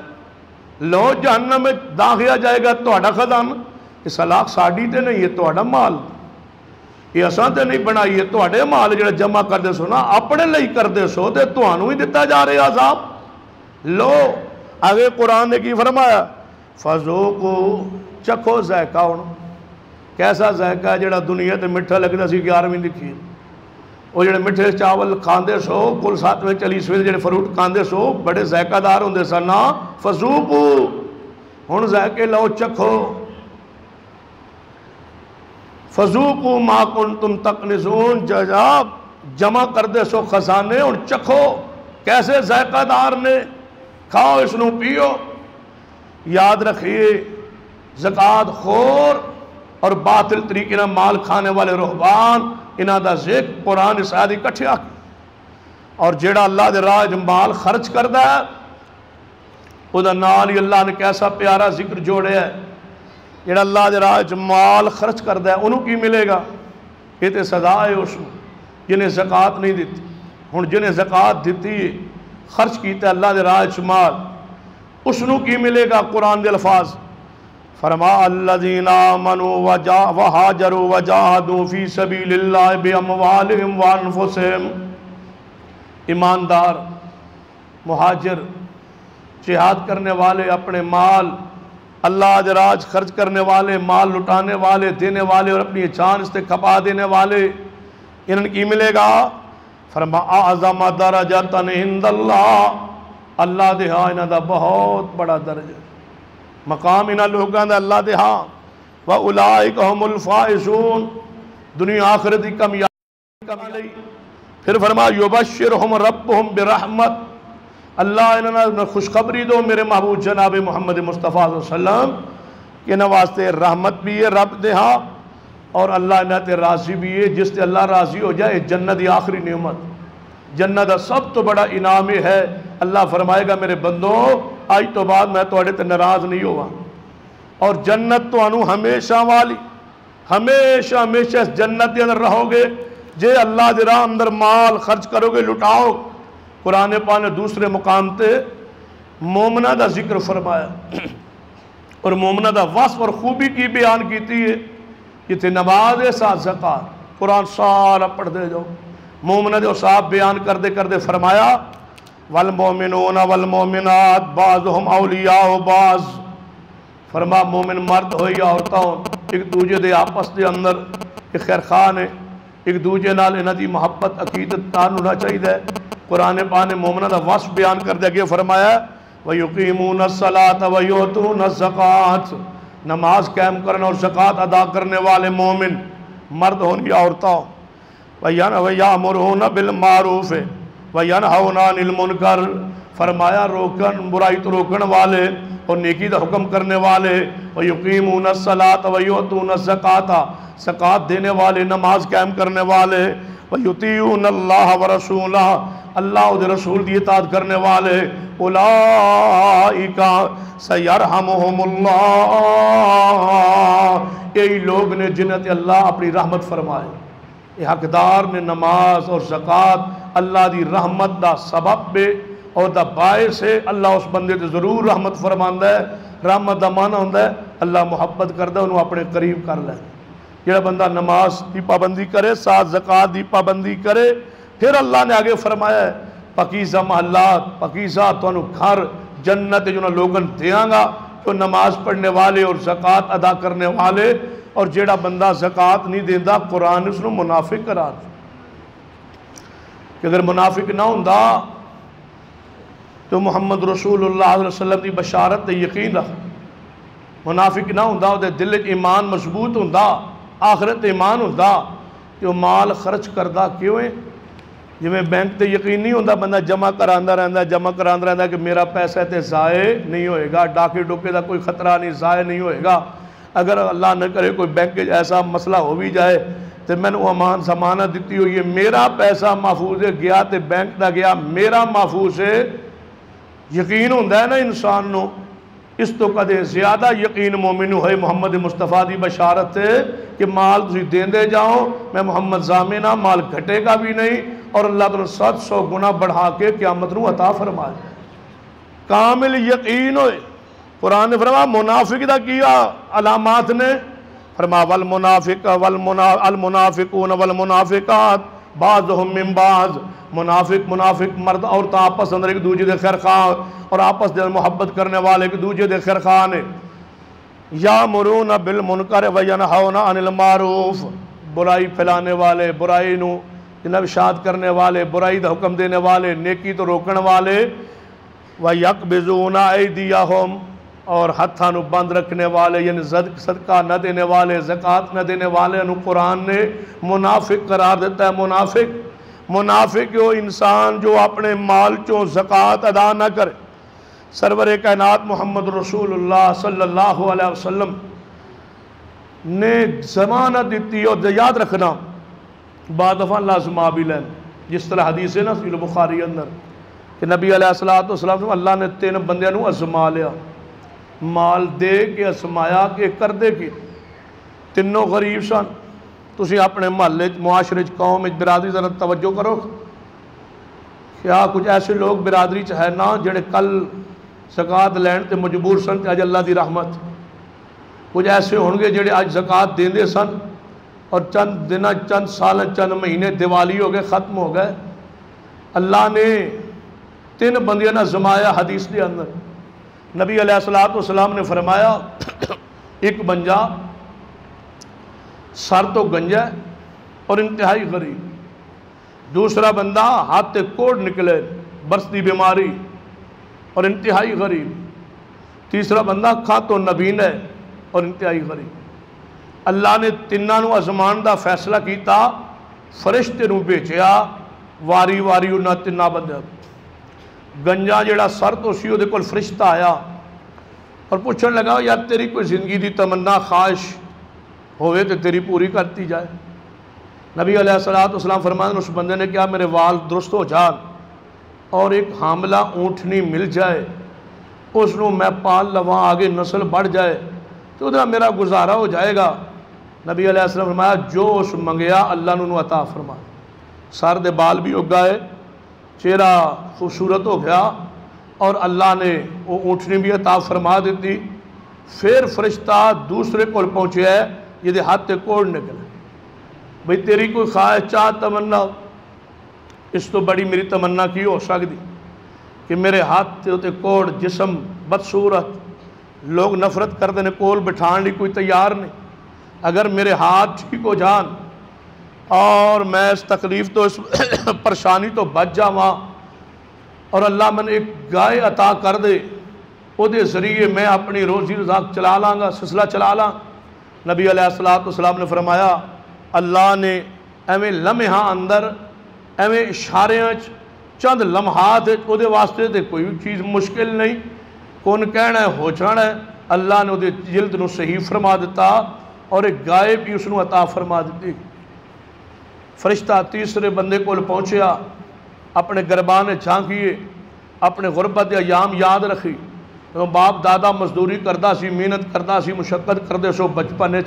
لو جہنم میں داخیا جائے گا تہاڈا خزانہ، یہ سلاخ ساڈی تے نہیں، یہ تہاڈا مال، یہ اساں تے نہیں بنائی، یہ تہاڈے مال جڑا جمع کر دے سو نا اپنے لیے کر دے سو تے تانوں ہی دتا جا رہا عذاب۔ لو آگے قرآن نے کی فرمایا فذوقوا، چکھو ذائقہ ہن، کیسا ذائقہ ہے جڑا دنیا تے میٹھا لگدا سی 11ویں دی کھیر، وہ جڑے میٹھے چاول کھاندے سو کل 7ویں 40ویں جڑے فروٹ کھاندے سو بڑے ذائقہ دار ہوندے سن نا، فذوقوا ہن ذائقے لو چکھو، فذوقوا ما کنتم تکنزون، جاب جمع کر دے سو خزانے ہن چکھو کیسے ذائقہ دار نے، کھاؤ اس نو پیو۔ یاد رکھیے زکوٰۃ خور اور باطل طریقے نہ مال کھانے والے رہبان انہاں دا ذکر قرآن اس آیت اکٹھیا، اور جیڑا اللہ دے راہ مال خرچ کردا ہے او دا نال ہی اللہ نے کیسا پیارا ذکر جوڑیا ہے، جیڑا اللہ دے راہ مال خرچ کردا ہے انہوں کی ملے گا، یہ تے سزا ہے اس جنہیں زکوٰۃ نہیں دیتی، ہن جنہیں زکوٰۃ دیتی ہے خرچ کیتا ہے اللہ دے راہ مال اس نو کی ملے گا، قرآن دے الفاظ فرما الذین آمنوا وہاجروا وجاہدوا فی سبیل اللہ باموالہم وانفسہم، ایماندار مہاجر جہاد کرنے والے اپنے مال اللہ دے راہ خرچ کرنے والے، مال لٹانے والے دینے والے اور اپنی جان اس سے کھپا دینے والے، انہوں کی ملے گا فرما اعظم درجۃ عند اللہ، اللہ دے ہاں انہاں دا بہت بڑا درجہ مقام انہاں لوگاں دا اللہ دے ہاں، وَأُولَئِكَ هُمُ الْفَائِزُونَ، دنیا آخرت کی کامیابی۔ پھر فرما یبشرہم ربہم برحمت، اللہ انہاں نے خوشخبری دو میرے محبوب جناب محمد مصطفیٰ صلی اللہ علیہ وسلم کہ انہاں واسطے رحمت بھی ہے رب دے ہاں، اور اللہ انہاں تے راضی بھی ہے، جس تے اللہ راضی ہو جائے جنت دی آخری نعمت، جنت دا سب تو بڑا انعام ہے، اللہ فرمائے گا میرے بندوں آج تو بعد میں تواڈے تے ناراض نہیں ہوا، اور جنت تو انہوں ہمیشہ والی، ہمیشہ ہمیشہ اس جنت دے اندر رہو گے جے اللہ دے راہ اندر مال خرچ کرو گے لٹاؤ۔ قرآن پاک نے دوسرے مقام تے مومنہ دا ذکر فرمایا اور مومنہ دا وصف اور خوبی کی بیان کیتی ہے، یہ تھے نماز ساتھ زکوٰۃ، قرآن سارا پڑھ دے جو مومنہ دے صاحب بیان کر دے فرمایا والمومنون والمومنات بعضهم اولیاء بعض، فرما مومن مرد ہو یا عورتاں ایک دوجے دے آپس دے اندر ایک خیر خان ہے، ایک دوجے نال انہاں دی محبت عقیدت تان ہونا چاہیے۔ قرآن پاک نے مومنہ دا وصف بیان کر دے فرمایا وَيُقِيمُونَ الصَّلَاةَ وَيُؤْتُونَ الزَّكَاةَ، نماز قائم کرنے اور زکوٰۃ ادا کرنے والے مومن مرد ہوں یا عورتوں، وَيَأْمُرُونَ بِالْمَعْرُوفِ وَيَنْهَوْنَ عَنِ الْمُنْكَرِ، فرمایا روکن برائی تو روکن والے اور نیکی دا حکم کرنے والے، وَيُقِيمُونَ الصَّلَاةَ وَيُؤْتُونَ الزَّكَاةَ، زکوٰۃ دینے والے نماز قائم کرنے والے، وَيُطِيعُونَ اللَّهَ وَرَسُولَهُ، اللہ اور رسول دی اطاعت کرنے والے، اولئک سیرحمہم اللہ، یہی لوگ نے جنت اللہ اپنی رحمت فرمائے، یہ حقدار نے نماز اور زکوٰۃ اللہ دی رحمت دا سبب بے اور دا باعث ہے، اللہ اس بندے تے ضرور رحمت فرماندا ہے۔ رحمت دا معنی ہوندا ہے اللہ محبت کردہ انہوں اپنے قریب کر لے، جڑا بندہ نماز دی پابندی کرے ساتھ زکوٰۃ دی پابندی کرے، پھر اللہ نے آگے فرمایا ہے پاکیزہ محلات، پاکیزہ تو انہوں گھر جنت جو لوگن دیاں گا جو نماز پڑھنے والے اور زکوٰۃ ادا کرنے والے، اور جیڑا بندہ زکوٰۃ نہیں دیندہ قرآن اس نے منافق قرار دیا، کہ اگر منافق نہ ہوندہ تو محمد رسول اللہ علیہ وسلم دی بشارت تے یقین رکھ، منافق نہ ہوندہ دے دل ایمان مضبوط ہوندہ، آخرت ایمان ہوندہ کہ وہ مال خرچ کردہ کیوں ہے، جی میں بینک تے یقین نہیں ہوندہ بندہ جمع کراندہ رہندہ کہ میرا پیسہ تے ضائع نہیں ہوئے گا، ڈاکے ڈوکے دا کوئی خطرہ نہیں، ضائع نہیں ہوئے گا، اگر اللہ نہ کرے کوئی بینک ایسا مسئلہ ہو بھی جائے تے میں نے امان ضمانت دیتی ہوئی ہے میرا پیسہ محفوظ ہے گیا تے بینک دا گیا میرا محفوظ ہے یقین ہوندہ ہے نا انسان نو اس تو کدے زیادہ یقین مومن ہوئے محمد مصطفیٰ دی بشارت ہے کہ مال تسی دین دے جاؤ میں محمد ضامنہ مال گھٹے گا بھی نہیں اور اللہ تعالیٰ 700 گنا بڑھا کے قیامت نو عطا فرمائے کامل یقین ہوئے قرآن نے فرمایا منافق دا کیا علامات نے فرمایا المنافقون والمنافقات بعضهم من بعض منافق مرد عورت آپس اندر ایک دوجہ دے خیر خواہ اور آپس دے محبت کرنے والے ایک دوجہ دے خیر خواہ نے یامرون بالمنکر وینہون عن المعروف برائی پھیلانے والے برائی نو ارشاد کرنے والے برائی دا حکم دینے والے نیکی تو روکن والے وَيَقْبِضُونَ أَيْدِيَهُمْ اور ہتھاں نو بند رکھنے والے یعنی صدقہ نہ دینے والے زکوٰۃ نہ دینے والے نو قرآن نے منافق قرار دیتا ہے منافق وہ انسان جو اپنے مال چوں زکوٰۃ ادا نہ کرے سرور کائنات محمد رسول اللہ صلی اللہ علیہ وسلم نے ضمانت دیتی اور یاد رکھنا بعد دفعہ لازمہ بھی لین جس طرح حدیث ہے نا صحیح بخاری اندر کہ نبی علیہ السلام اللہ نے 3 بندیاں نو ازما لیا مال دے کے ازمایا کہ کر دے کے تینوں غریب سن تسی اپنے محلے معاشرے قوم برادری ذرا توجہ کرو کیا کچھ ایسے لوگ برادری ہے نا جڑے کل زکوٰۃ لین تے مجبور سن تے اج اللہ دی رحمت کچھ ایسے ہون گے جڑے اج زکوٰۃ دیندے سن اور چند دن چند سال چند مہینے دیوالی ہو گئے ختم ہو گئے اللہ نے 3 بندیاں نہ زمایا حدیث کے اندر نبی علیہ السلام نے فرمایا ایک بنجا سر تو گنجا اور انتہائی غریب دوسرا بندہ ہاتھ تے کوڑ نکلے برستی بیماری اور انتہائی غریب تیسرا بندہ کھا تو نبین ہے اور انتہائی غریب اللہ نے تیناں نو ازمان دا فیصلہ کیتا فرشتے نو بھیجیا واری واری انہاں تیناں بندے گنجا جڑا سر تو سی وہ کول فرشتہ آیا اور پوچھنے لگا یار تیری کوئی زندگی دی تمنا خواہش ہوئے تو تیری پوری کرتی جائے نبی علیہ السلام فرمایا اس بندے نے کیا میرے وال درست ہو جان اور ایک حاملہ اونٹنی مل جائے اس نو میں پال لواں آگے نسل بڑھ جائے تو ادھر میرا گزارا ہو جائے گا نبی علیہ السلام فرمایا جو اس منگیا اللہ نو عطا فرمایا سر دے بال بھی اگ گئے چہرہ خوبصورت ہو گیا اور اللہ نے وہ اونٹنی بھی عطا فرما دیتی پھر فرشتہ دوسرے کو پہنچے ہے یہ دے ہاتھ تے کوڑ نکلے بھئی تیری کوئی خواہش چاہ تمنا اس تو بڑی میری تمنا کی ہو سکتی کہ میرے ہاتھ تے کوڑ جسم بدصورت لوگ نفرت کر دینے کول بٹھان لی کوئی تیار نہیں اگر میرے ہاتھ ٹھیک ہو جان اور میں اس تکلیف تو اس پریشانی تو بچ جاواں اور اللہ میں نے ایک گائے عطا کر دے وہ دے ذریعے میں اپنی روزی رزق چلا لاں گا سلسلہ چلا لاں نبی علیہ السلام نے فرمایا اللہ نے ایویں لمحہ اندر ایویں اشاریاں چند لمحات وہ دے واسطے دے کوئی چیز مشکل نہیں کون کہنا ہے ہو جانا ہے اللہ نے وہ دے جلد نو صحیح فرما دیتا اور ایک گائے بھی اس نو عطا فرما دیتی فرشتہ تیسرے بندے کو پہنچیا اپنے گربان جھانکیے اپنے غربت ایام یاد رکھی باپ دادا مزدوری کردہ سی محنت کردہ سی مشقت کردے سو بچپنے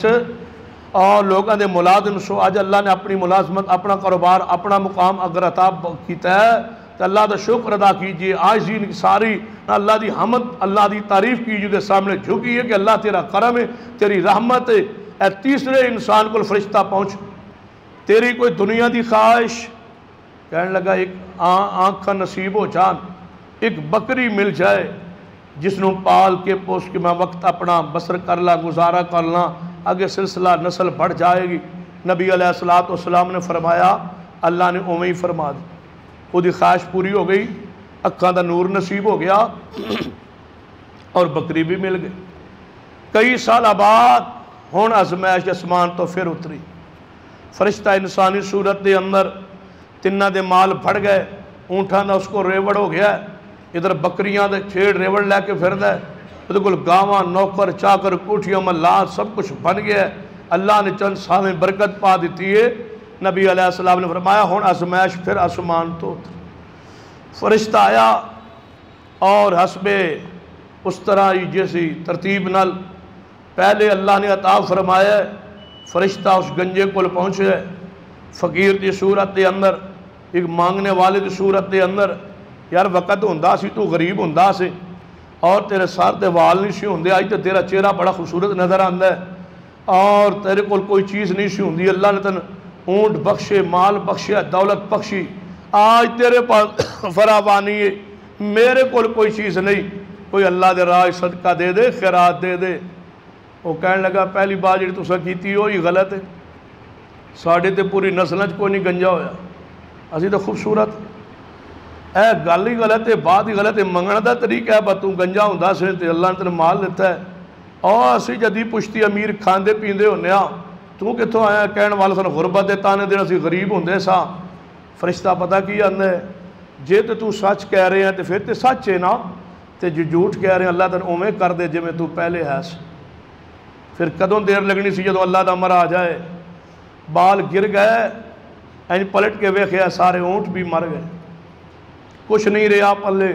اور لوگوں دے ملازم سو آج اللہ نے اپنی ملازمت اپنا کاروبار اپنا مقام اگر عطا کیتا ہے تو اللہ دا شکر ادا کیجئے آج دی ساری اللہ دی حمد اللہ دی تعریف کیجئے دے سامنے جھکیے کہ اللہ تیرا کرم ہے تیری رحمت ہے اے تیسرے انسان کو فرشتہ پہنچ تیری کوئی دنیا دی خواہش کہنے لگا ایک آنکھ کا نصیب ہو جان ایک بکری مل جائے جس نو پال کے پوس کے میں وقت اپنا بسر کر لا گزارا کر لا آگے سلسلہ نسل بڑھ جائے گی نبی علیہ السلام نے فرمایا اللہ نے اوہیں ہی فرما دی وہ دی خواہش پوری ہو گئی اکھاں دا نور نصیب ہو گیا اور بکری بھی مل گئی کئی سال بعد ہون ازمائش اسمان تو پھر اتری فرشتہ انسانی صورت دے اندر تنہ دے مال بڑھ گئے اونٹھاں دا اس کو ریوڑ ہو گیا ہے ادھر بکریاں دے چھیڑ ریوڑ لے کے پھر دے ادھر کل گاواں نوکر چاکر کوٹھیاں ملات سب کچھ بن گیا ہے اللہ نے چند سال میں برکت پا دیتی ہے۔ نبی علیہ السلام نے فرمایا ہن ازمائش پھر آسمان تو اتر۔ فرشتہ آیا اور حسب اس طرح ہی جیسی ترتیب نال پہلے اللہ نے عطا فرمایا ہے، فرشتہ اس گنجے کو پہنچے ہے، فقیر دی صورت دے اندر، ایک مانگنے والے دی صورت دے اندر۔ یار وقت ہوندا سی تو غریب ہوندا سی اور تیرے سر تے وال نہیں سی ہوندے، آج تے تیرا چہرہ بڑا خوبصورت نظر آندا ہے اور تیرے کول کوئی چیز نہیں سی ہوندی، اللہ نے تن اونٹ بخشے، مال بخشے، دولت بخشی، آج تیرے پاس فراوانی ہے، میرے کول کوئی چیز نہیں، کوئی اللہ دے راہ صدقہ دے دے، خیرات دے دے۔ وہ کہنے لگا پہلی بات جی تساں کیتی ہو یہ غلط ہے، ساڑھے تے پوری نسل چ کوئی نہیں گنجا ہویا، اسی تو خوبصورت اے گل ہی غلط ہے، بات ہی غلط ہے، منگنے دا طریقہ ہے، تو گنجا ہوندا سی تے اللہ نے تینوں مال دیتا ہے، اور اسی جدی پشتی امیر کھاندے پیندے ہونے ہاں، تو کتوں آیا؟ کہنے والا سن غربت دے تانے دن اسی غریب ہوندے سا۔ فرشتہ پتہ کی آندا ہے جے تے تو سچ کہہ رہے ہیں تے پھر تے سچ ہے نا، تے جو جھوٹ کہہ رہے ہیں اللہ تن اوویں کر دے جویں تو پہلے ہے سی۔ پھر کدوں دیر لگنی سی جدوں اللہ دا امر آ جائے، بال گر گئے، این پلٹ کے ویکھیا سارے اونٹ بھی مر گئے، کچھ نہیں رہا پلے۔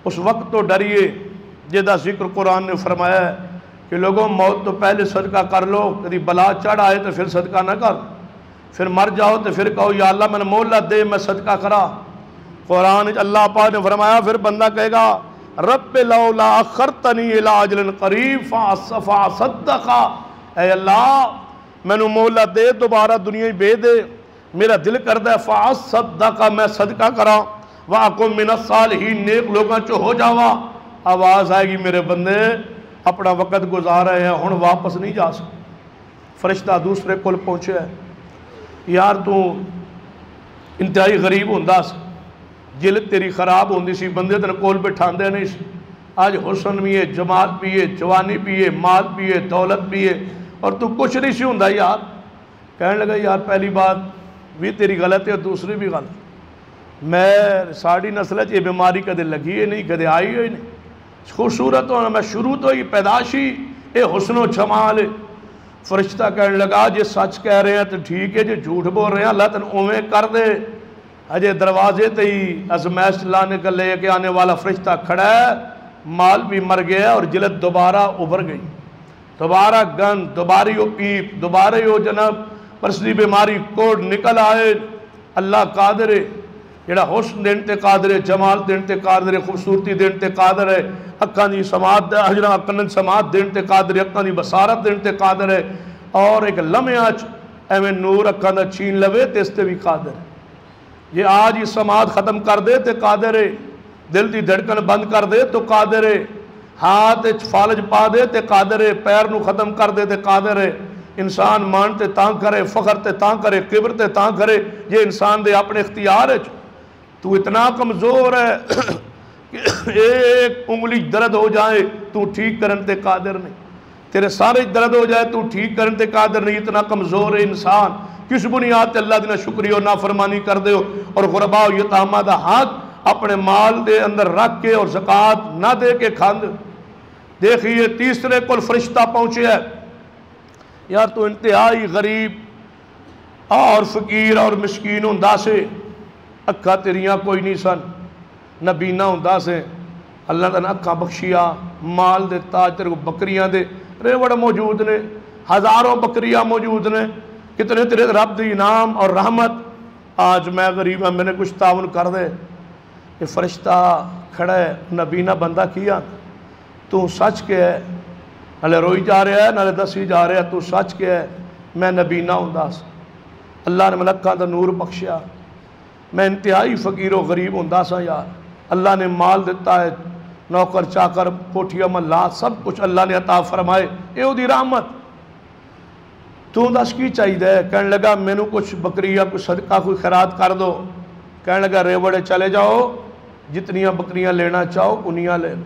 اس وقت تو ڈریے جدا ذکر قرآن نے فرمایا ہے کہ لوگوں موت تو پہلے صدقہ کر لو، کدی بلا چڑھ آئے تو پھر صدقہ نہ کر، پھر مر جاؤ تو پھر کہو یا اللہ میں نے مہلت دے میں صدقہ کرا۔ قرآن اللہ پاک نے فرمایا پھر بندہ کہے گا رب لولا اخرتنی الی اجل قریب فاصدق، اے اللہ میں نے مہلت دے، دوبارہ دنیا بے دے، میرا دل کردہ ہے فاصدق میں صدقہ کرا، وَأَكُن مِّنَ الصَّالِحِينَ نیک لوگاں چو ہو جاوا۔ آواز آئے گی میرے بندے اپنا وقت گزار رہے ہیں ہن واپس نہیں جا سکتے۔ فرشتہ دوسرے کول پہنچے ہے، یار تو انتہائی غریب ہوندا سی، جلد تیری خراب ہوندی سی، بندے تن کول بٹھاندے نہیں سی، آج حسن بھی ہے، جمال بھی ہے، جوانی بھی ہے، مال بھی ہے، دولت بھی ہے، اور تو کچھ نہیں سی ہوندا یار۔ کہنے لگا یار پہلی بات بھی تیری غلط ہے اور دوسری بھی غلط، میں ساڑی نسل یہ بیماری کدے لگی ہے نہیں، کدے آئی ہے نہیں، خوبصورت ہونا میں شروع تو ہی پیداشی اے حسن و جمال ہے۔ فرشتہ کہنے لگا جے سچ کہہ رہے ہیں تو ٹھیک ہے، جے جھوٹ بول رہے ہیں اللہ تن اویں کر دے۔ اجے دروازے تے ہی ازمائش لانے کا لے کے آنے والا فرشتہ کھڑا ہے، مال بھی مر گیا اور جلد دوبارہ ابھر گئی، دوبارہ گند، دوبارہ یو پیپ، دوبارہ یو جناب پرسلی بیماری کوڑ نکل آئے۔ اللہ قادر ہے، جڑا حسن دین تے قادر ہے، جمال دین تے قادر ہے، خوبصورتی دین تے قادر ہے، اکھاں دی سماعت حجرہ اکھاں دی سماعت دین تے قادر ہے، اکھاں دی بصارت دین تے قادر ہے، اور ایک لمحہ ایویں نور اکھاں دا چھین لوے تے اس تے بھی قادر ہے۔ یہ آج یہ سماعت ختم کر دے تے قادر ہے، دل دی دھڑکن بند کر دے تو قادر ہے، ہاتھ فالج پا دے تے قادر ہے، پیر نو ختم کر دے تے قادر ہے۔ انسان مان تے تاں کرے، فخر تے تاں کرے، کبر تے تاں کرے، یہ انسان دے اپنے اختیار ہے۔ تو اتنا کمزور ہے کہ ایک انگلی درد ہو جائے تو ٹھیک کرن تے قادر نہیں، تیرے سارے درد ہو جائے تو ٹھیک کرن تے قادر نہیں، اتنا کمزور ہے انسان۔ کس بنیاد تے اللہ دینا شکریہ اور نافرمانی کر دے ہو اور غرباء و یتامہ دا حق اپنے مال دے اندر رکھ کے اور زکوٰۃ نہ دے کے کھاندے۔ دیکھئے تیسرے کول فرشتہ پہنچے ہے، یار تو انتہائی غریب اور فقیر اور مسکین ہوندا سے، اکھا تیریاں کوئی نہیں سن، نبینا ہوندا سے، اللہ تعالیٰ نے اکھا بخشیا، مال دیتا، تیرے کو بکریاں دے ریوڑ موجود نے، ہزاروں بکریاں موجود نے، کتنے تیرے رب دی انعام اور رحمت، آج میں غریب ہوں میں نے کچھ تعاون کر دے۔ یہ فرشتہ کھڑا ہے، نبینا بندہ کیا، تو سچ کے ہے، نالے روئی جا رہا ہے نالے دسی جا رہا ہے، تو سچ کے ہے میں نبینا ہوندا سا، اللہ نے ملکاں دا نور بخشیا، میں انتہائی فقیر و غریب ہوندا سا یار، اللہ نے مال دیتا ہے، نوکر چاکر کوٹھیاں محلات سب کچھ اللہ نے عطا فرمائے، اے او دی رحمت، تو دس کی چاہیے دے؟ کہنے لگا میں نو کچھ بکریاں کچھ صدقہ کوئی خیرات کر دو۔ کہنے لگا ریوڑے چلے جاؤ، جتنیاں بکریاں لینا چاہو انیاں لے لو،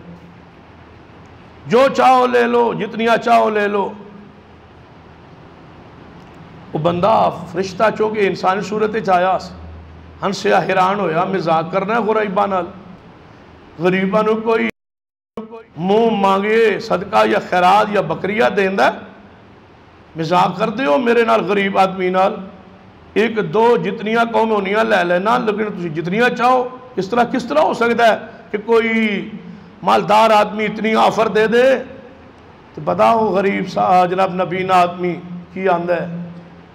جو چاہو لے لو، جتنیاں چاہو لے لو۔ وہ بندہ فرشتہ چونکہ انسانی صورت چاہیا ہنسیا حیران ہویا، مزاق کرنا ہے غریباں نال، غریباں نو کوئی منہ مانگے صدقہ یا خیرات یا بکریہ دیندا ہے؟ مزاق کر دیو میرے نال غریب آدمی نال، ایک دو جتنیاں قوم ہونیاں لے لینا، لیکن تسی جتنیاں چاہو اس طرح کس طرح ہو سکتا ہے کہ کوئی مالدار آدمی اتنی آفر دے دے؟ تو بتاؤ غریب سا جناب نبینا آدمی کی آندہ ہے،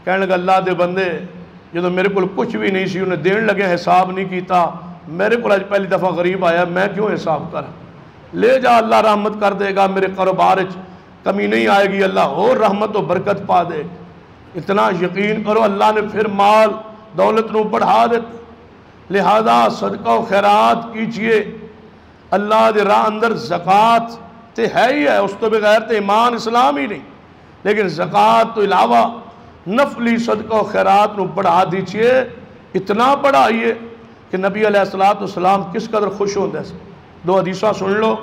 کہنے لگا اللہ دے بندے جدو میرے کو کچھ بھی نہیں سی انہیں دین لگے حساب نہیں کیتا، میرے کو آج پہلی دفعہ غریب آیا میں کیوں حساب کر، لے جا اللہ رحمت کر دے گا، میرے کاروبار کمی نہیں آئے گی، اللہ اور رحمت و برکت پا دے۔ اتنا یقین کرو اللہ نے پھر مال دولت نو بڑھا دیتا، لہذا صدقہ و خیرات کیجئے، اللہ دے راہ اندر زکاة تے ہے ہی ہے، اس تو بغیر تے ایمان اسلام ہی نہیں، لیکن زکاة تو علاوہ نفلی صدقہ و خیرات نو بڑھا دیجئے، اتنا بڑھائیے کہ نبی علیہ السلام کس قدر خوش ہوندے ہیں۔ دو حدیثہ سن لو،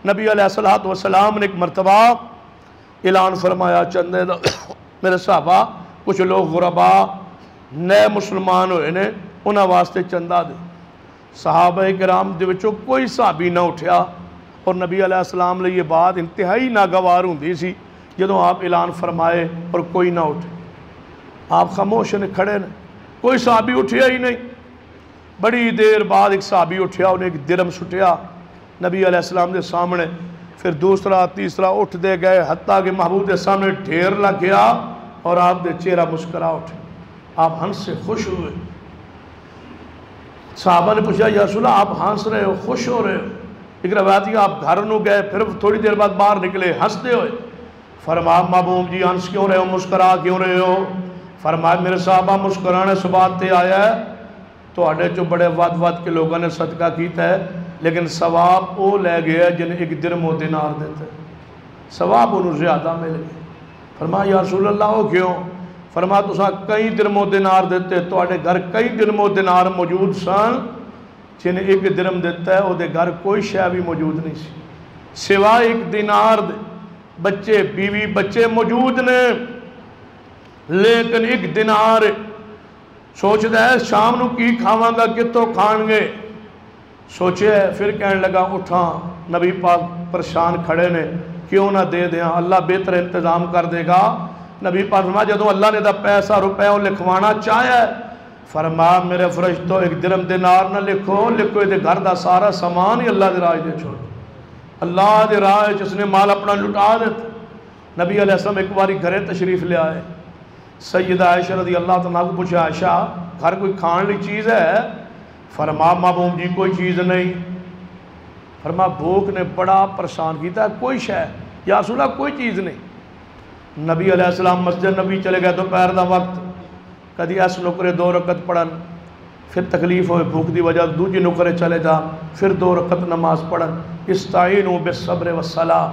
نبی علیہ السلام نے ایک مرتبہ اعلان فرمایا چندے میرے صحابہ کچھ لوگ غربا نئے مسلمان ہوئے نے انہاں واسطے چندہ دے، صحابہ کرام دے وچوں کوئی صحابی نہ اٹھیا، اور نبی علیہ السلام لئے یہ بات انتہائی ناگوار ہوندی سی جدوں آپ اعلان فرمائے اور کوئی نہ اٹھے، آپ خاموش نے کھڑے نے، کوئی صحابی اٹھیا ہی نہیں۔ بڑی دیر بعد ایک صحابی اٹھیا، انہیں ایک درم سٹیا نبی علیہ السلام دے سامنے، پھر دوسرا تیسرا اٹھ دے گئے، حتیٰ کہ محبوب دے سامنے ڈھیر لگ گیا اور آپ دے چہرہ مسکرا اٹھے، آپ ہنس سے خوش ہوئے۔ صحابہ نے پوچھا یا رسول اللہ آپ ہنس رہے ہو، خوش ہو رہے ہو؟ ایک روایت ہے آپ گھر نو گئے، پھر تھوڑی دیر بعد باہر نکلے ہنستے ہوئے، فرمایا محبوب جی ہنس کیوں رہے ہو، مسکرا کیوں رہے ہو؟ فرمایا میرے صحابہ مسکرانے سے بات تے آیا ہے تو آڑے جو بڑے واد کے لوگوں نے صدقہ کیتا ہے، لیکن ثواب او لے گیا جنہیں ایک درم و دینار دیتے، ثواب انہوں زیادہ مل گئے۔ فرمایا یا رسول اللہ ہو کیوں؟ فرمایا تو کئی درم و دینار دیتے تو آڑے گھر کئی درم و دینار موجود سن، جنہیں ایک درم دیتا ہے او دے گھر کوئی شے بھی موجود نہیں سی سوائے ایک دینار دے، بچے بیوی بچے موجود نے لیکن ایک دینار سوچتا ہے شام نو کی کھاواں گا کتوں کھان گے، سوچے پھر کہنے لگا اٹھاں نبی پاک پریشان کھڑے نے کیوں نہ دے دیاں اللہ بہتر انتظام کر دے گا۔ نبی پاک فرمایا جدوں اللہ نے دا پیسہ روپے لکھوانا چاہیا ہے، فرمایا میرے فرشتوں ایک درم دینار نہ لکھو، لکھو دے گھر دا سارا سامان ہی اللہ دے راج دے چھوڑ، اللہ دے راج جس نے مال اپنا لٹا دیتا۔ نبی علیہ السلام ایک باری گھرے تشریف لے آئے، سیدہ عائشہ رضی اللہ تعالیٰ کو پوچھا عائشہ گھر کوئی کھان لی چیز ہے؟ فرمایا محبوب جی کوئی چیز نہیں۔ فرمایا بھوک نے بڑا پریشان کیتا ہے، کوئی شے یا رسول اللہ کوئی چیز نہیں۔ نبی علیہ السلام مسجد نبی چلے گئے دوپہر دا وقت، کدی اس نکرے 2 رکعت پڑھن، پھر تکلیف ہوئے بھوک دی وجہ دوجی نکرے چلے جا، پھر 2 رکعت نماز پڑھن، استعینوا بالصبر والصلاۃ،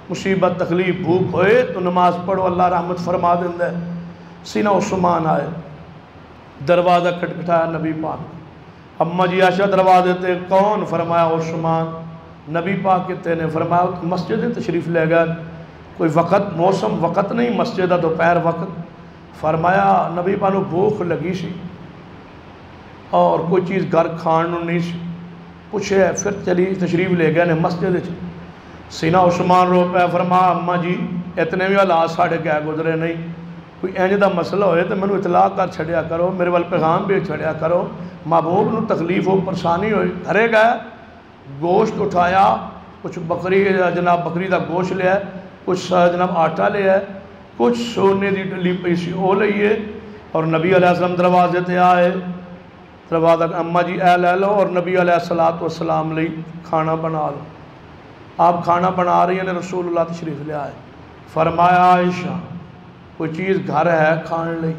مصیبت تکلیف بھوک ہوئے تو نماز پڑھو اللہ رحمت فرما دیندے۔ سینہ عثمان آئے، دروازہ کھٹکھٹایا نبی پاک، اماں جی عائشہ دروازے تے کون؟ فرمایا عثمان۔ نبی پاک کہتے نے فرمایا مسجد تشریف لے گئے، کوئی وقت موسم وقت نہیں مسجد دوپہر وقت، فرمایا نبی پاک نو بھوک لگی سی اور کوئی چیز گھر کھان نہیں سی، پوچھے پھر چلی تشریف لے گئے نے مسجد چ، سینہ عثمان رو پہ فرمایا اماں جی اتنے بھی حالات ساڑھے کیا گزرے نہیں، کوئی اینج دا مسئلہ ہوئے تو منو اطلاع کر چھڑیا کرو، میرے وال پیغام بھی چھڑیا کرو۔ محبوب نو تکلیف ہو پریشانی ہوئی، گھرے گئے گوشت اٹھایا، کچھ بکری جناب بکری دا گوشت لیا ہے، کچھ جناب آٹا لیا ہے، کچھ سونے دی ڈلی پیسی او لئیے، اور نبی علیہ السلام دروازے تے آئے، دروازہ اماں جی اے لے لو، اور نبی علیہ السلام لئی کھانا بنا لو۔ آپ کھانا بنا رہی ہیں، رسول اللہ تشریف لے آئے، فرمایا عائشہ کوئی چیز گھر ہے کھان لئی؟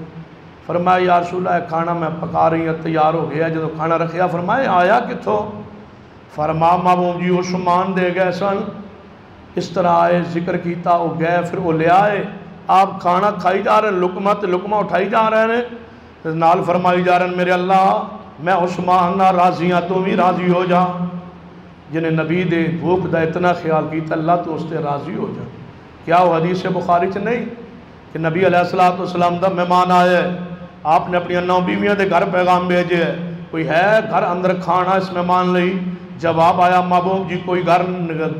فرمایا یا رسول اللہ کھانا میں پکا رہی ہوں تیار ہو گیا، جدو کھانا رکھیا فرمایا آیا کتھوں؟ فرمایا محبوب جی عثمان دے گئے سن، اس طرح آئے ذکر کیتا وہ گئے، پھر وہ لے آئے، آپ کھانا کھائی جا رہے ہیں، لقمہ اٹھائی جا رہے ہیں، نال فرمائی جا رہے ہیں میرے اللہ میں عثمان نہ راضی ہاں تو بھی راضی ہو جا، جنہیں نبی دے بھوک دا اتنا خیال کیتا اللہ تو اس سے راضی ہو جا۔ کیا وہ حدیث بخاری چ نہیں کہ نبی علیہ السلام دا مہمان آئے، آپ نے اپنی 9 بیویاں دے گھر پیغام بھیجے، کوئی ہے گھر اندر کھانا اس مہمان لئی؟ جواب آیا محبوب جی کوئی گھر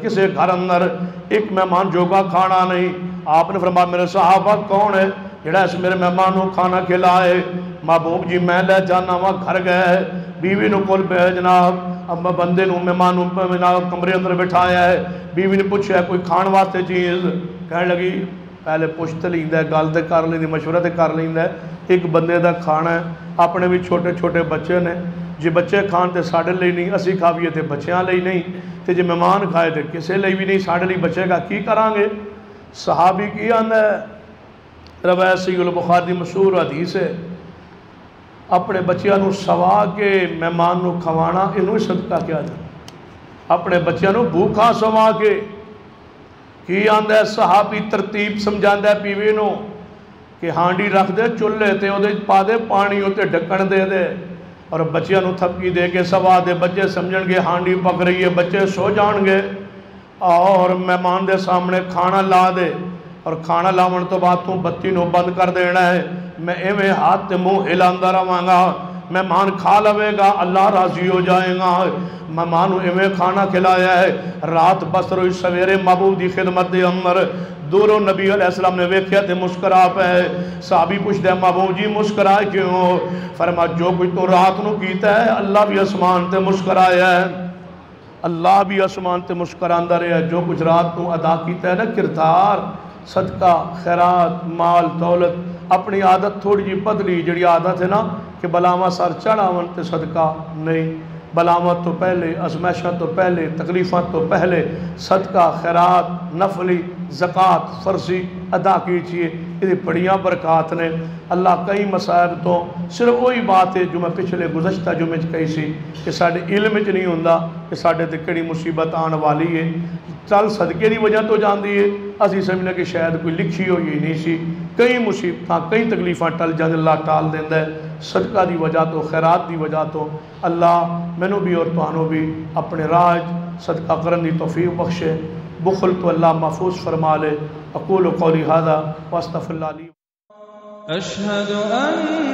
کسے گھر اندر ایک مہمان جوگا کھانا نہیں، آپ نے فرمایا میرے صحابہ کون ہے جڑا اس میرے مہمان کو کھانا کھلائے؟ محبوب جی میں لے جانا وا گھر گئے بیوی نو کول پہ جناب اما بندے نو مہمان نو جناب کمرے اندر بٹھایا ہے، بیوی نے پوچھا کوئی کھان واسطے چیز؟ کہنے لگی پہلے پوچھ لیندا ہے، گل تے کر لیندی، مشورہ تے کر لیندا ہے، ایک بندے دا کھانا ہے، اپنے بھی چھوٹے چھوٹے بچے نے، جے بچے کھان تے ساڑھے لئی نہیں، اسی کھاویے تے بچیاں لئی نہیں، تے جے مہمان کھائے تے کسے لئی بھی نہیں، ساڑھے لئی بچے گا کی کران گے؟ صحابی کی آندا ہے روایت صحیح البخاری مشہور حدیث ہے، اپنے بچیاں نو سوا کے مہمان نو کھوانا انہوں صدقہ کیا جائے، اپنے بچیاں نو بھوکھا سوا کے کی آندا ہے صحابی ترتیب سمجھاندا ہے بیوی نو کہ ہانڈی رکھ دے چولہے تے او دے پا دے پانی ہوتے ڈھکن دے دے اور بچیاں نو تھپکی دے کے سوا دے، بچے سمجھن گے ہانڈی پک رہی ہے، بچے سو جان گے اور مہمان دے سامنے کھانا لا دے اور کھانا لاون تو بعد تو بتی نو بند کر دینا ہے، میں ایویں ہاتھ تے منہ ہلاندہ رہواں گا، مہمان کھا لوے گا اللہ راضی ہو جائے گا، مہمان ایویں کھانا کھلایا ہے، رات بس روئی سویرے محبوب دی خدمت دے اندر دوروں نبی علیہ السلام نے ویکھیا تے مسکرا پے، صحابی پوچھتے ہیں محبوب جی مسکرائے کیوں؟ فرمایا جو کچھ تو رات نو کیتا ہے اللہ بھی اسمان تے مسکرایا ہے، اللہ بھی اسمان تے مسکراندہ رہا ہے، جو کچھ رات نو ادا کیتا ہے نا کردار صدقہ خیرات مال دولت، اپنی عادت تھوڑی جی بدلی، جڑی عادت ہے نا کہ بلاواں سر چڑھاون تے صدقہ نہیں، بلاواں تو پہلے ازمائشاں تو پہلے تکلیفاں تو پہلے صدقہ خیرات نفلی زکوٰۃ فرضی ادا کیجئے، یہ بڑیاں برکات نے۔ اللہ کئی مسائب تو صرف وہی بات ہے جو میں پچھلے گزشتہ جمعے کہی سی کہ ساڑھے علم چ نہیں ہوندہ کہ ساڑھے تے کڑی مصیبت آن والی ہے، چل صدقے دی وجہ تو جاندی ہے، اسی سمجھنے کہ شاید کوئی لکھی ہوئی نہیں سی، کئی مصیبتاں کئی تکلیفاں ٹل جاندے اللہ ٹال دیندہ ہے، صدقہ دی وجہ تو خیرات دی وجہ تو اللہ مینوں بھی اور تانوں بھی اپنے راج صدقہ کرن دی توفیق بخشے، بخل تو اللہ محفوظ فرما لے۔ اقول قولی ھذا واستغفر اللہ لی۔ أشهد أن